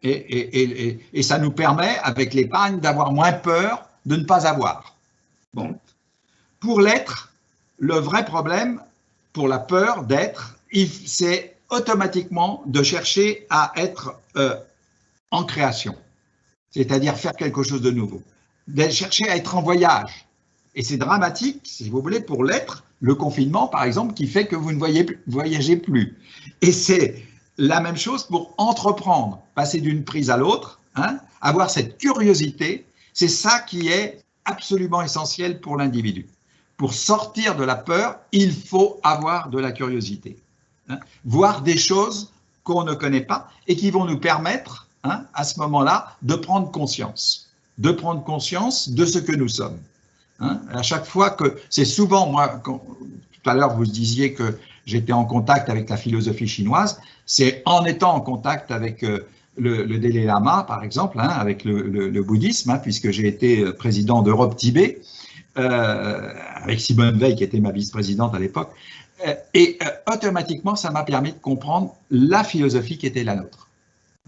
Et ça nous permet, avec l'épargne, d'avoir moins peur de ne pas avoir. Bon. Pour l'être, le vrai problème, pour la peur d'être, c'est automatiquement de chercher à être en création, c'est-à-dire faire quelque chose de nouveau, de chercher à être en voyage. Et c'est dramatique, si vous voulez, pour l'être, le confinement, par exemple, qui fait que vous ne voyagez plus. Et c'est la même chose pour entreprendre, passer d'une prise à l'autre, hein, avoir cette curiosité, c'est ça qui est absolument essentiel pour l'individu. Pour sortir de la peur, il faut avoir de la curiosité. Hein, voir des choses qu'on ne connaît pas et qui vont nous permettre, hein, à ce moment-là, de prendre conscience de ce que nous sommes. Hein, à chaque fois que, c'est souvent, moi, tout à l'heure vous disiez que j'étais en contact avec la philosophie chinoise, c'est en étant en contact avec le Dalai Lama, par exemple, hein, avec le bouddhisme, hein, puisque j'ai été président d'Europe Tibet, avec Simone Veil qui était ma vice-présidente à l'époque, et automatiquement ça m'a permis de comprendre la philosophie qui était la nôtre.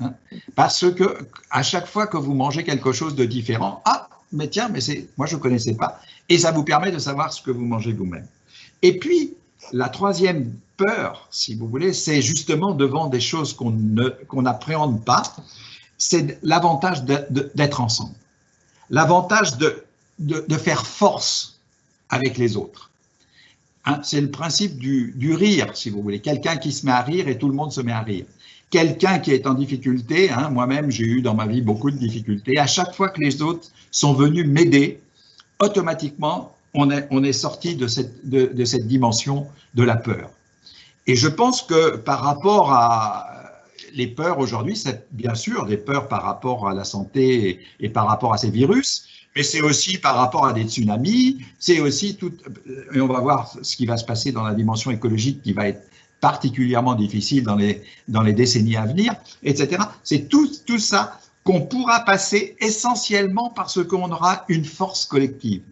Hein, parce que à chaque fois que vous mangez quelque chose de différent, mais tiens, mais moi je ne connaissais pas, et ça vous permet de savoir ce que vous mangez vous-même. Et puis, la troisième peur, si vous voulez, c'est justement devant des choses qu'on n'appréhende pas, c'est l'avantage d'être ensemble, l'avantage de faire force avec les autres. Hein, c'est le principe du rire, si vous voulez, quelqu'un qui se met à rire et tout le monde se met à rire. Quelqu'un qui est en difficulté, hein, moi-même j'ai eu dans ma vie beaucoup de difficultés, à chaque fois que les autres sont venus m'aider, automatiquement on est sorti de cette dimension de la peur. Et je pense que par rapport à les peurs aujourd'hui, c'est bien sûr des peurs par rapport à la santé et par rapport à ces virus, mais c'est aussi par rapport à des tsunamis, c'est aussi tout, et on va voir ce qui va se passer dans la dimension écologique qui va être particulièrement difficile dans les décennies à venir, etc. C'est tout ça qu'on pourra passer essentiellement parce qu'on aura une force collective,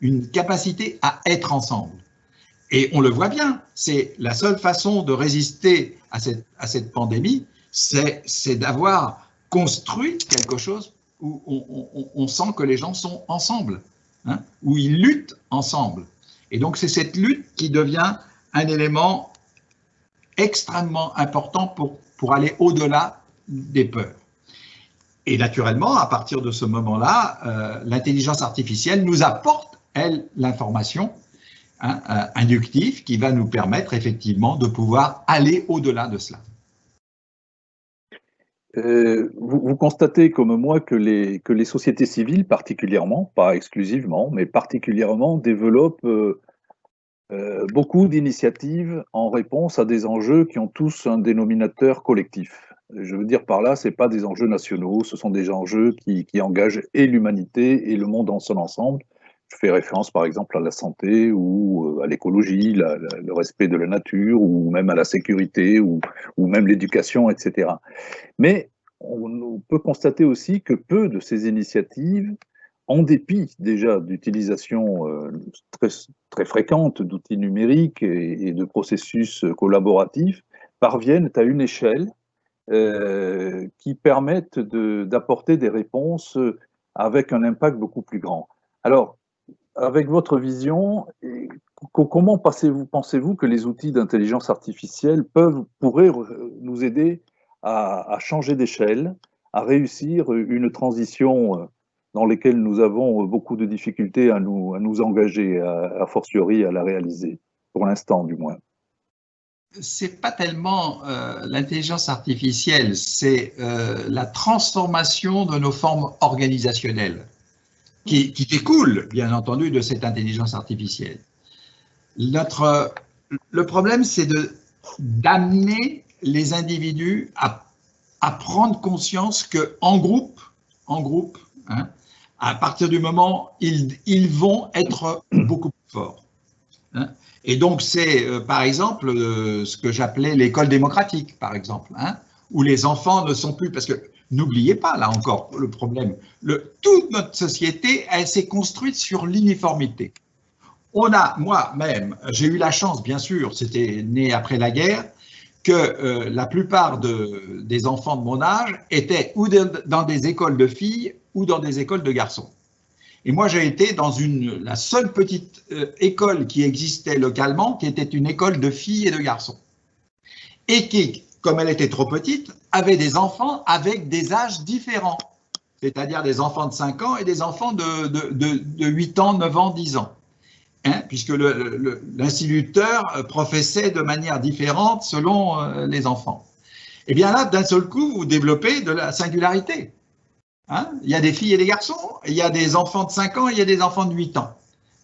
une capacité à être ensemble. Et on le voit bien, c'est la seule façon de résister à cette pandémie, c'est d'avoir construit quelque chose où on sent que les gens sont ensemble, hein, où ils luttent ensemble. Et donc c'est cette lutte qui devient un élément extrêmement important pour aller au-delà des peurs. Et naturellement, à partir de ce moment-là, l'intelligence artificielle nous apporte, elle, l'information inductive qui va nous permettre effectivement de pouvoir aller au-delà de cela. Vous constatez comme moi que les sociétés civiles particulièrement, pas exclusivement, mais particulièrement développent beaucoup d'initiatives en réponse à des enjeux qui ont tous un dénominateur collectif. Je veux dire par là, ce n'est pas des enjeux nationaux, ce sont des enjeux qui engagent et l'humanité et le monde dans son ensemble. Je fais référence par exemple à la santé ou à l'écologie, le respect de la nature, ou même à la sécurité, ou même l'éducation, etc. Mais on peut constater aussi que peu de ces initiatives, en dépit déjà d'utilisation très, très fréquente d'outils numériques et de processus collaboratifs, parviennent à une échelle qui permettent d'apporter des réponses avec un impact beaucoup plus grand. Alors, avec votre vision, comment pensez-vous que les outils d'intelligence artificielle pourraient nous aider à changer d'échelle, à réussir une transition dans laquelle nous avons beaucoup de difficultés à nous engager, a fortiori à la réaliser, pour l'instant du moins? C'est pas tellement l'intelligence artificielle, c'est la transformation de nos formes organisationnelles qui découle, bien entendu, de cette intelligence artificielle. Le problème, c'est d'amener les individus à prendre conscience qu'en groupe, hein, à partir du moment où ils vont être beaucoup plus forts. Hein. Et donc, c'est par exemple ce que j'appelais l'école démocratique, par exemple, hein, où les enfants ne sont plus, parce que n'oubliez pas, là encore, le problème, toute notre société, elle s'est construite sur l'uniformité. Moi-même, j'ai eu la chance, bien sûr, c'était né après la guerre, que la plupart des enfants de mon âge étaient ou dans des écoles de filles ou dans des écoles de garçons. Et moi, j'ai été dans la seule petite école qui existait localement, qui était une école de filles et de garçons. Et qui, comme elle était trop petite, avait des enfants avec des âges différents. C'est-à-dire des enfants de 5 ans et des enfants de 8 ans, 9 ans, 10 ans. Hein, puisque l'instituteur professait de manière différente selon les enfants. Et bien là, d'un seul coup, vous développez de la singularité. Hein, il y a des filles et des garçons, il y a des enfants de 5 ans, il y a des enfants de 8 ans.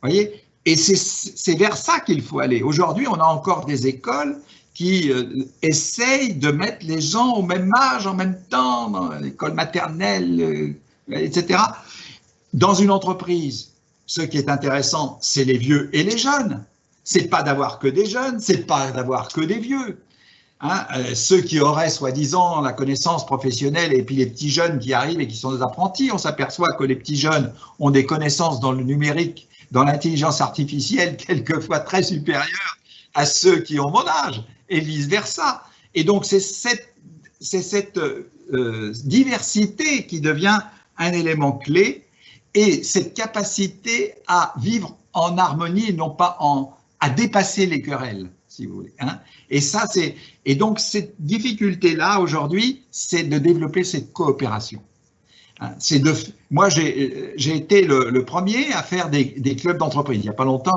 Vous voyez? Et c'est vers ça qu'il faut aller. Aujourd'hui, on a encore des écoles qui essayent de mettre les gens au même âge, en même temps, dans l'école maternelle, etc. Dans une entreprise, ce qui est intéressant, c'est les vieux et les jeunes. C'est pas d'avoir que des jeunes, c'est pas d'avoir que des vieux. Hein, ceux qui auraient soi-disant la connaissance professionnelle et puis les petits jeunes qui arrivent et qui sont des apprentis, on s'aperçoit que les petits jeunes ont des connaissances dans le numérique, dans l'intelligence artificielle, quelquefois très supérieures à ceux qui ont mon âge et vice-versa. Et donc c'est cette diversité qui devient un élément clé et cette capacité à vivre en harmonie et non pas à dépasser les querelles, si vous voulez. Hein. Et donc cette difficulté-là aujourd'hui, c'est de développer cette coopération. Hein. Moi, j'ai été le premier à faire des clubs d'entreprise. Il n'y a pas longtemps,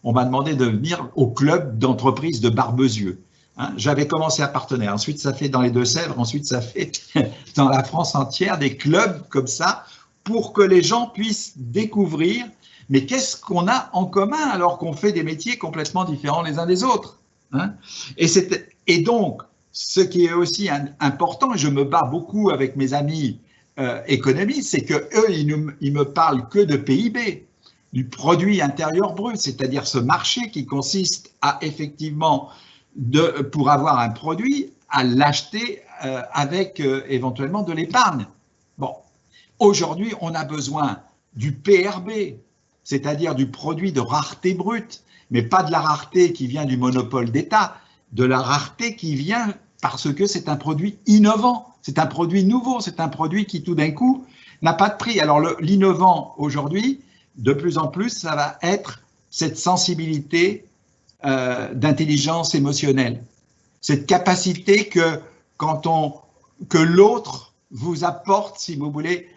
on m'a demandé de venir au club d'entreprise de Barbezieux. Hein. J'avais commencé à partenaire. Ensuite, ça fait dans les Deux-Sèvres. Ensuite, ça fait dans la France entière des clubs comme ça pour que les gens puissent découvrir mais qu'est-ce qu'on a en commun alors qu'on fait des métiers complètement différents les uns des autres, hein. Et donc, ce qui est aussi important, et je me bats beaucoup avec mes amis économistes, c'est qu'eux, ils me parlent que de PIB, du produit intérieur brut, c'est-à-dire ce marché qui consiste à effectivement, pour avoir un produit, à l'acheter avec éventuellement de l'épargne. Bon, aujourd'hui, on a besoin du PRB, c'est-à-dire du produit de rareté brute, mais pas de la rareté qui vient du monopole d'État, de la rareté qui vient parce que c'est un produit innovant, c'est un produit nouveau, c'est un produit qui tout d'un coup n'a pas de prix. Alors l'innovant aujourd'hui, de plus en plus, ça va être cette sensibilité d'intelligence émotionnelle, cette capacité que l'autre vous apporte, si vous voulez,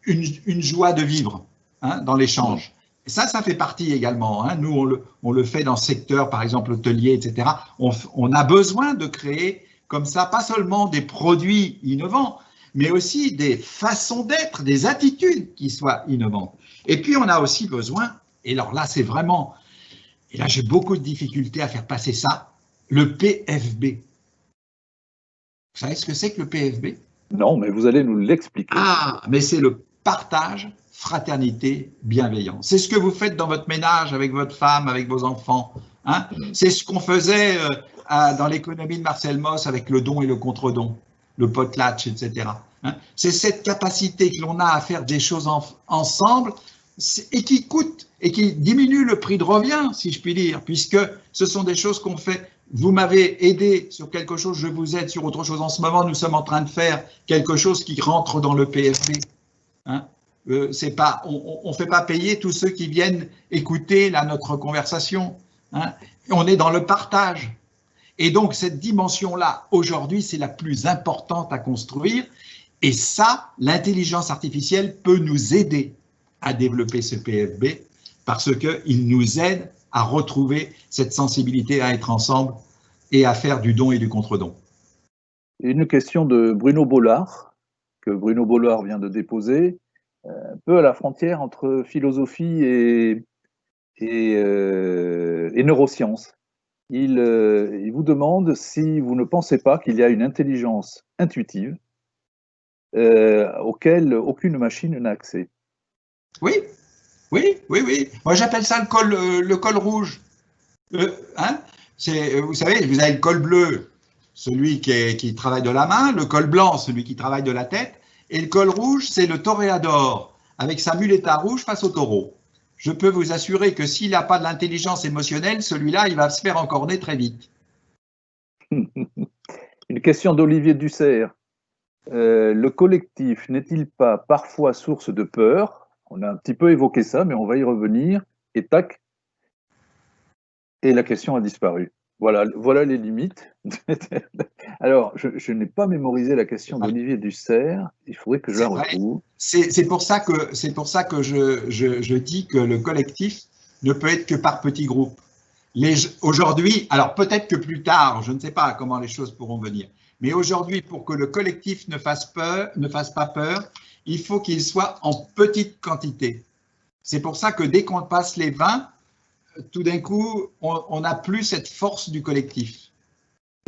une joie de vivre. Hein, dans l'échange. Et ça fait partie également. Hein. Nous, on le fait dans le secteur, par exemple, hôtelier, etc. On a besoin de créer comme ça, pas seulement des produits innovants, mais aussi des façons d'être, des attitudes qui soient innovantes. Et puis, on a aussi besoin, et alors là, c'est vraiment, et là, j'ai beaucoup de difficultés à faire passer ça, le PFB. Vous savez ce que c'est que le PFB? Non, mais vous allez nous l'expliquer. Ah, mais c'est le partage, fraternité, bienveillance. C'est ce que vous faites dans votre ménage avec votre femme, avec vos enfants. Hein? C'est ce qu'on faisait dans l'économie de Marcel Mauss avec le don et le contre-don, le potlatch, etc. Hein? C'est cette capacité que l'on a à faire des choses ensemble et qui coûte et qui diminue le prix de revient, si je puis dire, puisque ce sont des choses qu'on fait. Vous m'avez aidé sur quelque chose, je vous aide sur autre chose. En ce moment, nous sommes en train de faire quelque chose qui rentre dans le PFB. Hein? Pas, on ne fait pas payer tous ceux qui viennent écouter là, notre conversation. Hein? On est dans le partage. Et donc, cette dimension-là, aujourd'hui, c'est la plus importante à construire. Et ça, l'intelligence artificielle peut nous aider à développer ce PFB parce qu'il nous aide à retrouver cette sensibilité à être ensemble et à faire du don et du contre-don. Une question de Bruno Bollard, que Bruno Bollard vient de déposer, un peu à la frontière entre philosophie et neurosciences. Il vous demande si vous ne pensez pas qu'il y a une intelligence intuitive auquelle aucune machine n'a accès. Oui, oui, oui, oui. Moi, j'appelle ça le col rouge. Hein? Vous savez, vous avez le col bleu, celui qui travaille de la main, le col blanc, celui qui travaille de la tête, et le col rouge, c'est le toréador, avec sa muleta rouge face au taureau. Je peux vous assurer que s'il n'a pas de l'intelligence émotionnelle, celui-là, il va se faire encorner très vite. Une question d'Olivier Dussert. Le collectif n'est-il pas parfois source de peur? On a un petit peu évoqué ça, mais on va y revenir. Et tac, et la question a disparu. Voilà les limites. Alors, je n'ai pas mémorisé la question d'Olivier Dussert. Il faudrait que je la retrouve. C'est pour ça que je dis que le collectif ne peut être que par petits groupes. Aujourd'hui, alors peut-être que plus tard, je ne sais pas comment les choses pourront venir, mais aujourd'hui, pour que le collectif ne fasse pas peur, il faut qu'il soit en petite quantité. C'est pour ça que dès qu'on passe les 20, tout d'un coup, on n'a plus cette force du collectif.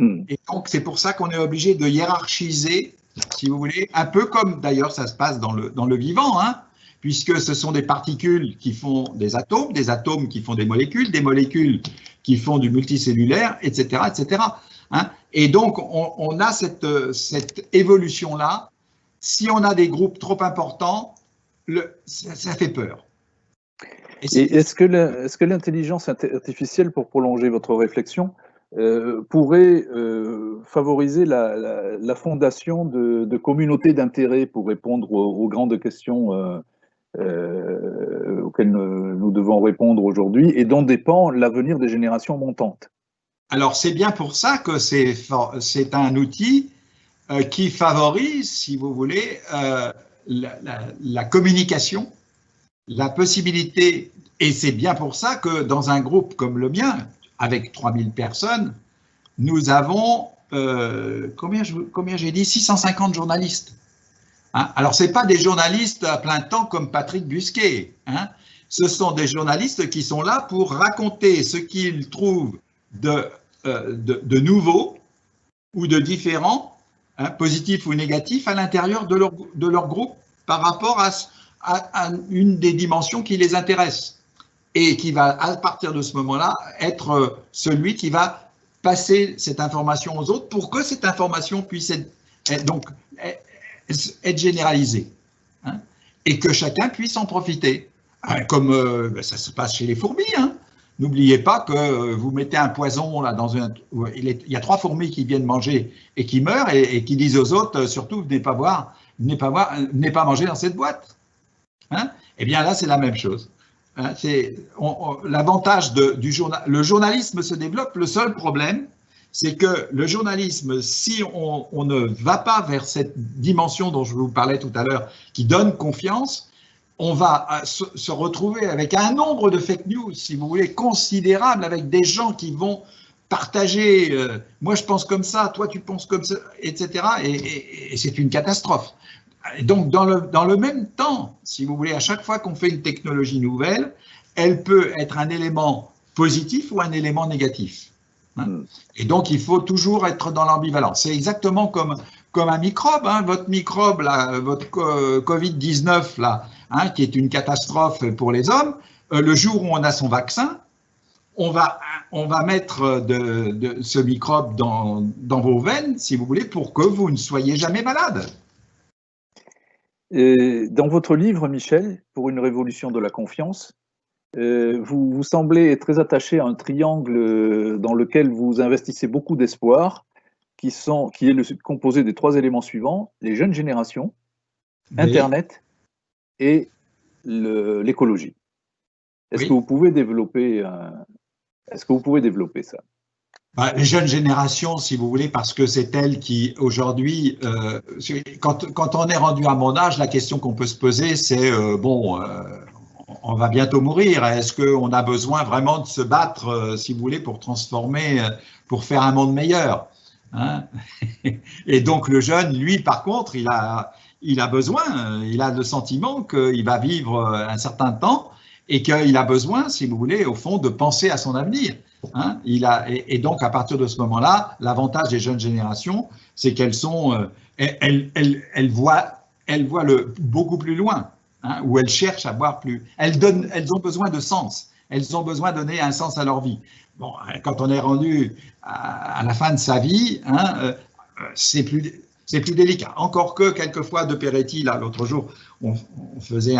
Et donc, c'est pour ça qu'on est obligé de hiérarchiser, si vous voulez, un peu comme d'ailleurs ça se passe dans le vivant, hein, puisque ce sont des particules qui font des atomes qui font des molécules qui font du multicellulaire, etc., etc. Hein. Et donc, on a cette évolution-là. Si on a des groupes trop importants, ça fait peur. Est-ce que l'intelligence artificielle, pour prolonger votre réflexion, pourrait favoriser la fondation de communautés d'intérêt pour répondre aux grandes questions auxquelles nous devons répondre aujourd'hui et dont dépend l'avenir des générations montantes? Alors, c'est bien pour ça que c'est un outil qui favorise, si vous voulez, la communication, la possibilité, et c'est bien pour ça que dans un groupe comme le mien, avec 3000 personnes, nous avons, combien j'ai dit, 650 journalistes. Hein? Alors, ce n'est pas des journalistes à plein temps comme Patrick Busquet. Hein? Ce sont des journalistes qui sont là pour raconter ce qu'ils trouvent de nouveau ou de différent, hein, positif ou négatif, à l'intérieur de leur groupe par rapport à une des dimensions qui les intéresse et qui va, à partir de ce moment-là, être celui qui va passer cette information aux autres pour que cette information puisse être généralisée, hein, et que chacun puisse en profiter. Hein, comme ça se passe chez les fourmis. Hein. N'oubliez pas que vous mettez un poison là dans il y a 3 fourmis qui viennent manger et qui meurent et qui disent aux autres surtout venez pas manger dans cette boîte. Hein. Eh bien là c'est la même chose. Hein, l'avantage le journalisme se développe. Le seul problème, c'est que le journalisme, si on ne va pas vers cette dimension dont je vous parlais tout à l'heure, qui donne confiance, on va se retrouver avec un nombre de fake news, si vous voulez, considérable, avec des gens qui vont partager, moi je pense comme ça, toi tu penses comme ça, etc. Et c'est une catastrophe. Et donc dans le même temps, si vous voulez, à chaque fois qu'on fait une technologie nouvelle, elle peut être un élément positif ou un élément négatif. Et donc il faut toujours être dans l'ambivalence. C'est exactement comme un microbe, hein, votre microbe, là, votre Covid-19, là, hein, qui est une catastrophe pour les hommes, le jour où on a son vaccin, on va mettre ce microbe dans vos veines, si vous voulez, pour que vous ne soyez jamais malade. Et dans votre livre, Michel, Pour une révolution de la confiance, vous semblez très attaché à un triangle dans lequel vous investissez beaucoup d'espoir, qui est composé des 3 éléments suivants: les jeunes générations, Oui. Internet et l'écologie. Est-ce que vous pouvez développer ça? Les jeunes générations, si vous voulez, parce que c'est elles qui, aujourd'hui, quand on est rendu à mon âge, la question qu'on peut se poser, c'est, on va bientôt mourir. Est-ce qu'on a besoin vraiment de se battre, si vous voulez, pour transformer, pour faire un monde meilleur, hein? Et donc le jeune, lui, par contre, il a besoin, il a le sentiment qu'il va vivre un certain temps et qu'il a besoin, si vous voulez, au fond, de penser à son avenir. Hein, et donc, à partir de ce moment-là, l'avantage des jeunes générations, c'est qu'elles sont, elles voient beaucoup plus loin, hein, ou elles cherchent à voir plus. Elles ont besoin de sens. Elles ont besoin de donner un sens à leur vie. Bon, quand on est rendu à la fin de sa vie, hein, c'est plus délicat. Encore que quelquefois, De Peretti, là, l'autre jour, on faisait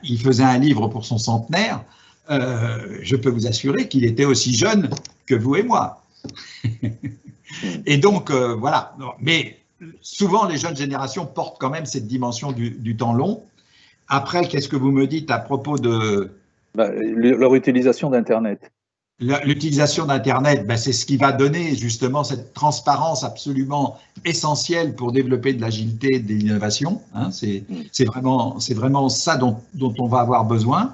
il faisait un livre pour son centenaire. Je peux vous assurer qu'il était aussi jeune que vous et moi. Et donc, voilà. Mais souvent, les jeunes générations portent quand même cette dimension du temps long. Après, qu'est-ce que vous me dites à propos de… Leur utilisation d'Internet. L'utilisation d'Internet, c'est ce qui va donner justement cette transparence absolument essentielle pour développer de l'agilité et de l'innovation. Hein, c'est vraiment ça dont on va avoir besoin.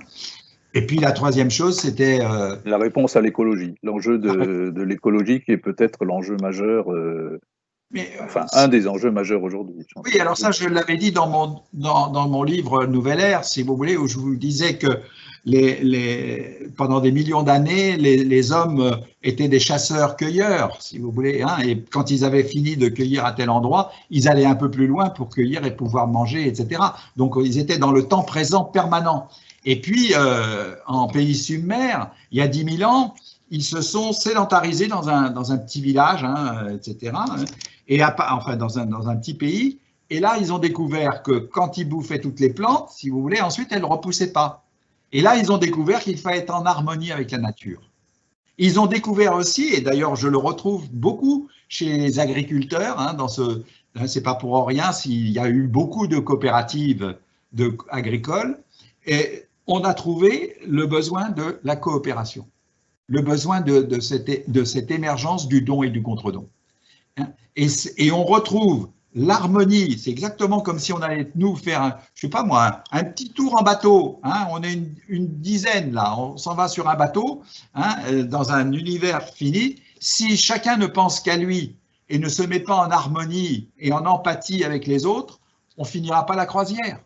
Et puis la troisième chose, c'était… la réponse à l'écologie, l'enjeu de l'écologie qui est peut-être l'enjeu majeur, un des enjeux majeurs aujourd'hui. Oui, alors ça, je l'avais dit dans mon livre Nouvelle Ère, si vous voulez, où je vous disais que pendant des millions d'années, les hommes étaient des chasseurs-cueilleurs, si vous voulez, hein, et quand ils avaient fini de cueillir à tel endroit, ils allaient un peu plus loin pour cueillir et pouvoir manger, etc. Donc, ils étaient dans le temps présent permanent. Et puis, en pays submer, il y a 10 000 ans, ils se sont sédentarisés dans un petit village, hein, etc., et enfin dans un petit pays. Et là, ils ont découvert que quand ils bouffaient toutes les plantes, si vous voulez, ensuite, elles ne repoussaient pas. Et là, ils ont découvert qu'il fallait être en harmonie avec la nature. Ils ont découvert aussi, et d'ailleurs, je le retrouve beaucoup chez les agriculteurs, hein, c'est pas pour rien s'il y a eu beaucoup de coopératives agricoles, et on a trouvé le besoin de la coopération, le besoin de cette émergence du don et du contre-don. Et on retrouve l'harmonie, c'est exactement comme si on allait nous faire, je sais pas moi, un petit tour en bateau, hein, on est une dizaine là, on s'en va sur un bateau, hein, dans un univers fini. Si chacun ne pense qu'à lui et ne se met pas en harmonie et en empathie avec les autres, on finira pas la croisière.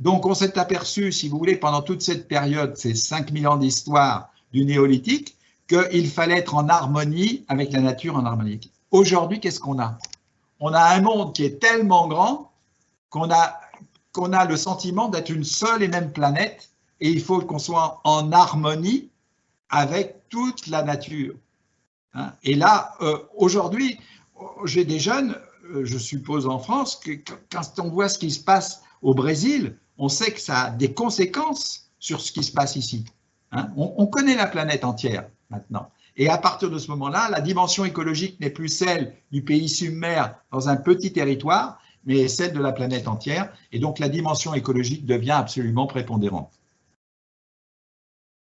Donc on s'est aperçu, si vous voulez, pendant toute cette période, ces 5000 ans d'histoire du néolithique, qu'il fallait être en harmonie avec la nature, en harmonie. Aujourd'hui, qu'est-ce qu'on a? On a un monde qui est tellement grand qu'on a le sentiment d'être une seule et même planète, et il faut qu'on soit en harmonie avec toute la nature. Hein? Et là, aujourd'hui, j'ai des jeunes, je suppose en France, que quand on voit ce qui se passe au Brésil, on sait que ça a des conséquences sur ce qui se passe ici. Hein? On connaît la planète entière maintenant. Et à partir de ce moment-là, la dimension écologique n'est plus celle du pays submer dans un petit territoire, mais celle de la planète entière. Et donc, la dimension écologique devient absolument prépondérante.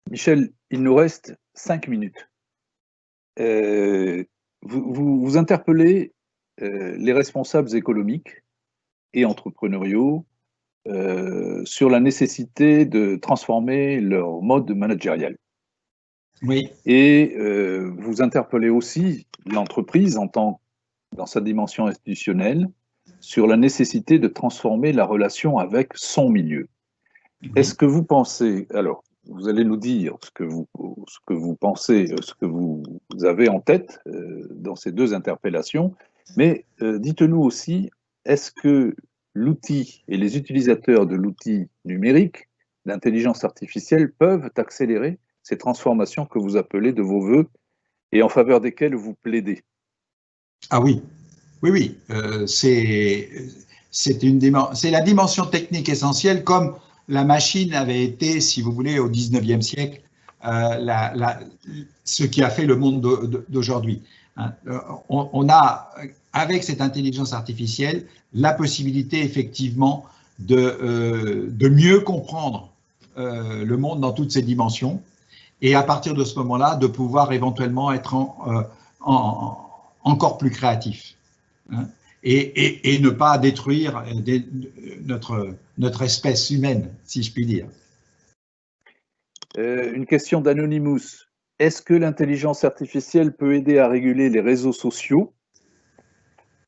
Michel, il nous reste 5 minutes. Vous interpellez les responsables économiques et entrepreneuriaux sur la nécessité de transformer leur mode managérial. Oui. Et vous interpellez aussi l'entreprise dans sa dimension institutionnelle sur la nécessité de transformer la relation avec son milieu. Est-ce que vous pensez, alors vous allez nous dire ce que vous pensez, ce que vous avez en tête dans ces deux interpellations, mais dites-nous aussi, est-ce que l'outil et les utilisateurs de l'outil numérique, l'intelligence artificielle, peuvent accélérer ces transformations que vous appelez de vos voeux et en faveur desquelles vous plaidez? Ah oui, oui. C'est la dimension technique essentielle, comme la machine avait été, si vous voulez, au 19e siècle, ce qui a fait le monde d'aujourd'hui. On a, avec cette intelligence artificielle, la possibilité effectivement de mieux comprendre le monde dans toutes ses dimensions, et à partir de ce moment-là, de pouvoir éventuellement être encore plus créatif, hein, et ne pas détruire notre espèce humaine, si je puis dire. Une question d'Anonymous. Est-ce que l'intelligence artificielle peut aider à réguler les réseaux sociaux?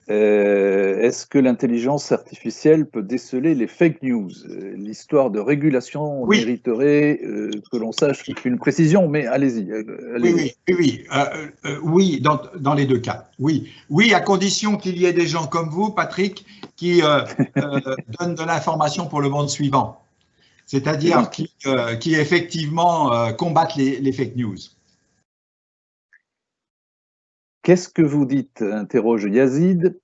Est-ce que l'intelligence artificielle peut déceler les fake news? L'histoire de régulation mériterait que l'on sache une précision, mais allez-y. Oui, dans les deux cas. Oui, à condition qu'il y ait des gens comme vous, Patrick, qui donnent de l'information pour le monde suivant. C'est-à-dire qui effectivement combattent les fake news. Qu'est-ce que vous dites, interroge Yazid,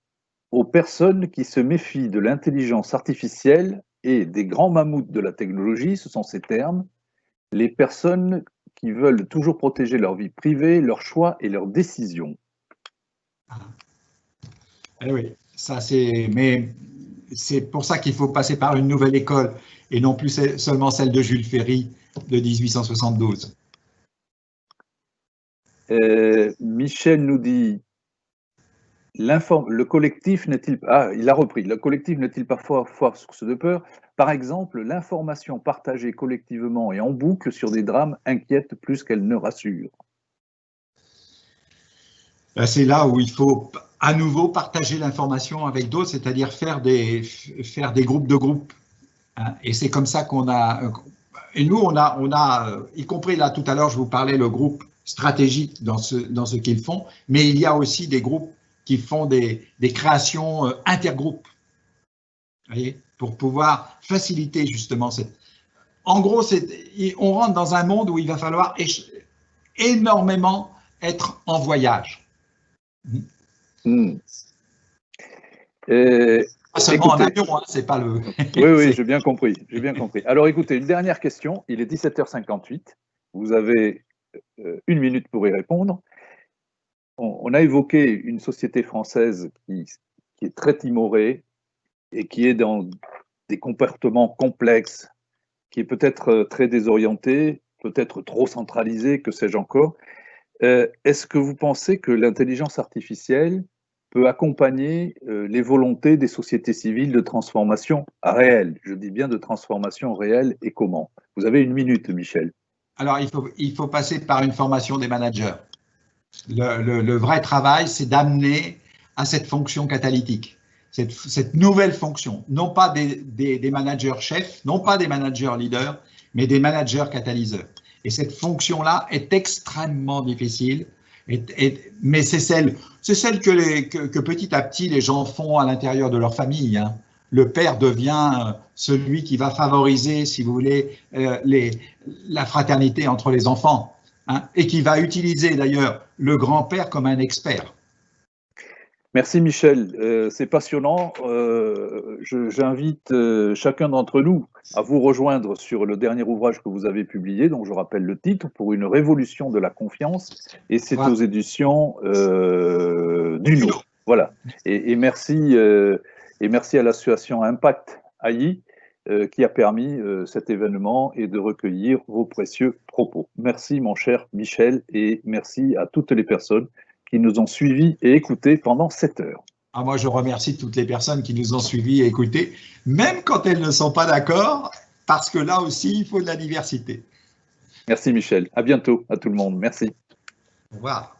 aux personnes qui se méfient de l'intelligence artificielle et des grands mammouths de la technologie, ce sont ces termes, les personnes qui veulent toujours protéger leur vie privée, leurs choix et leurs décisions? Eh oui, mais c'est pour ça qu'il faut passer par une nouvelle école et non plus seulement celle de Jules Ferry de 1872. Michel nous dit, le collectif n'est-il pas, il a repris, le collectif n'est-il pas parfois source de peur? Par exemple, l'information partagée collectivement et en boucle sur des drames inquiète plus qu'elle ne rassure. C'est là où il faut à nouveau partager l'information avec d'autres, c'est-à-dire faire des groupes de groupes. Hein, et c'est comme ça qu'on a... Et nous, on a, y compris là tout à l'heure, je vous parlais le groupe stratégique dans ce qu'ils font, mais il y a aussi des groupes qui font des créations intergroupes, voyez, pour pouvoir faciliter justement cette... En gros, on rentre dans un monde où il va falloir énormément être en voyage. Pas seulement en avion, hein, c'est pas le... Oui, j'ai bien compris. Alors écoutez, une dernière question, il est 17h58, vous avez 1 minute pour y répondre. On a évoqué une société française qui est très timorée et qui est dans des comportements complexes, qui est peut-être très désorientée, peut-être trop centralisée, que sais-je encore. Est-ce que vous pensez que l'intelligence artificielle peut accompagner les volontés des sociétés civiles de transformation réelle? Je dis bien de transformation réelle, et comment? Vous avez 1 minute, Michel. Alors, il faut passer par une formation des managers. Le vrai travail, c'est d'amener à cette fonction catalytique, cette nouvelle fonction, non pas des managers chefs, non pas des managers leaders, mais des managers catalyseurs. Et cette fonction-là est extrêmement difficile, mais c'est celle que petit à petit les gens font à l'intérieur de leur famille, hein. Le père devient celui qui va favoriser, si vous voulez, la fraternité entre les enfants, hein, et qui va utiliser d'ailleurs le grand-père comme un expert. Merci Michel, c'est passionnant. J'invite chacun d'entre nous à vous rejoindre sur le dernier ouvrage que vous avez publié, dont je rappelle le titre, Pour une révolution de la confiance, et c'est aux éditions Duno. Voilà. Et merci à l'association Impact AI qui a permis cet événement et de recueillir vos précieux propos. Merci mon cher Michel, et merci à toutes les personnes qui nous ont suivis et écoutés pendant 7 heures. Ah, moi, je remercie toutes les personnes qui nous ont suivis et écoutés, même quand elles ne sont pas d'accord, parce que là aussi, il faut de la diversité. Merci Michel. À bientôt à tout le monde. Merci. Au revoir.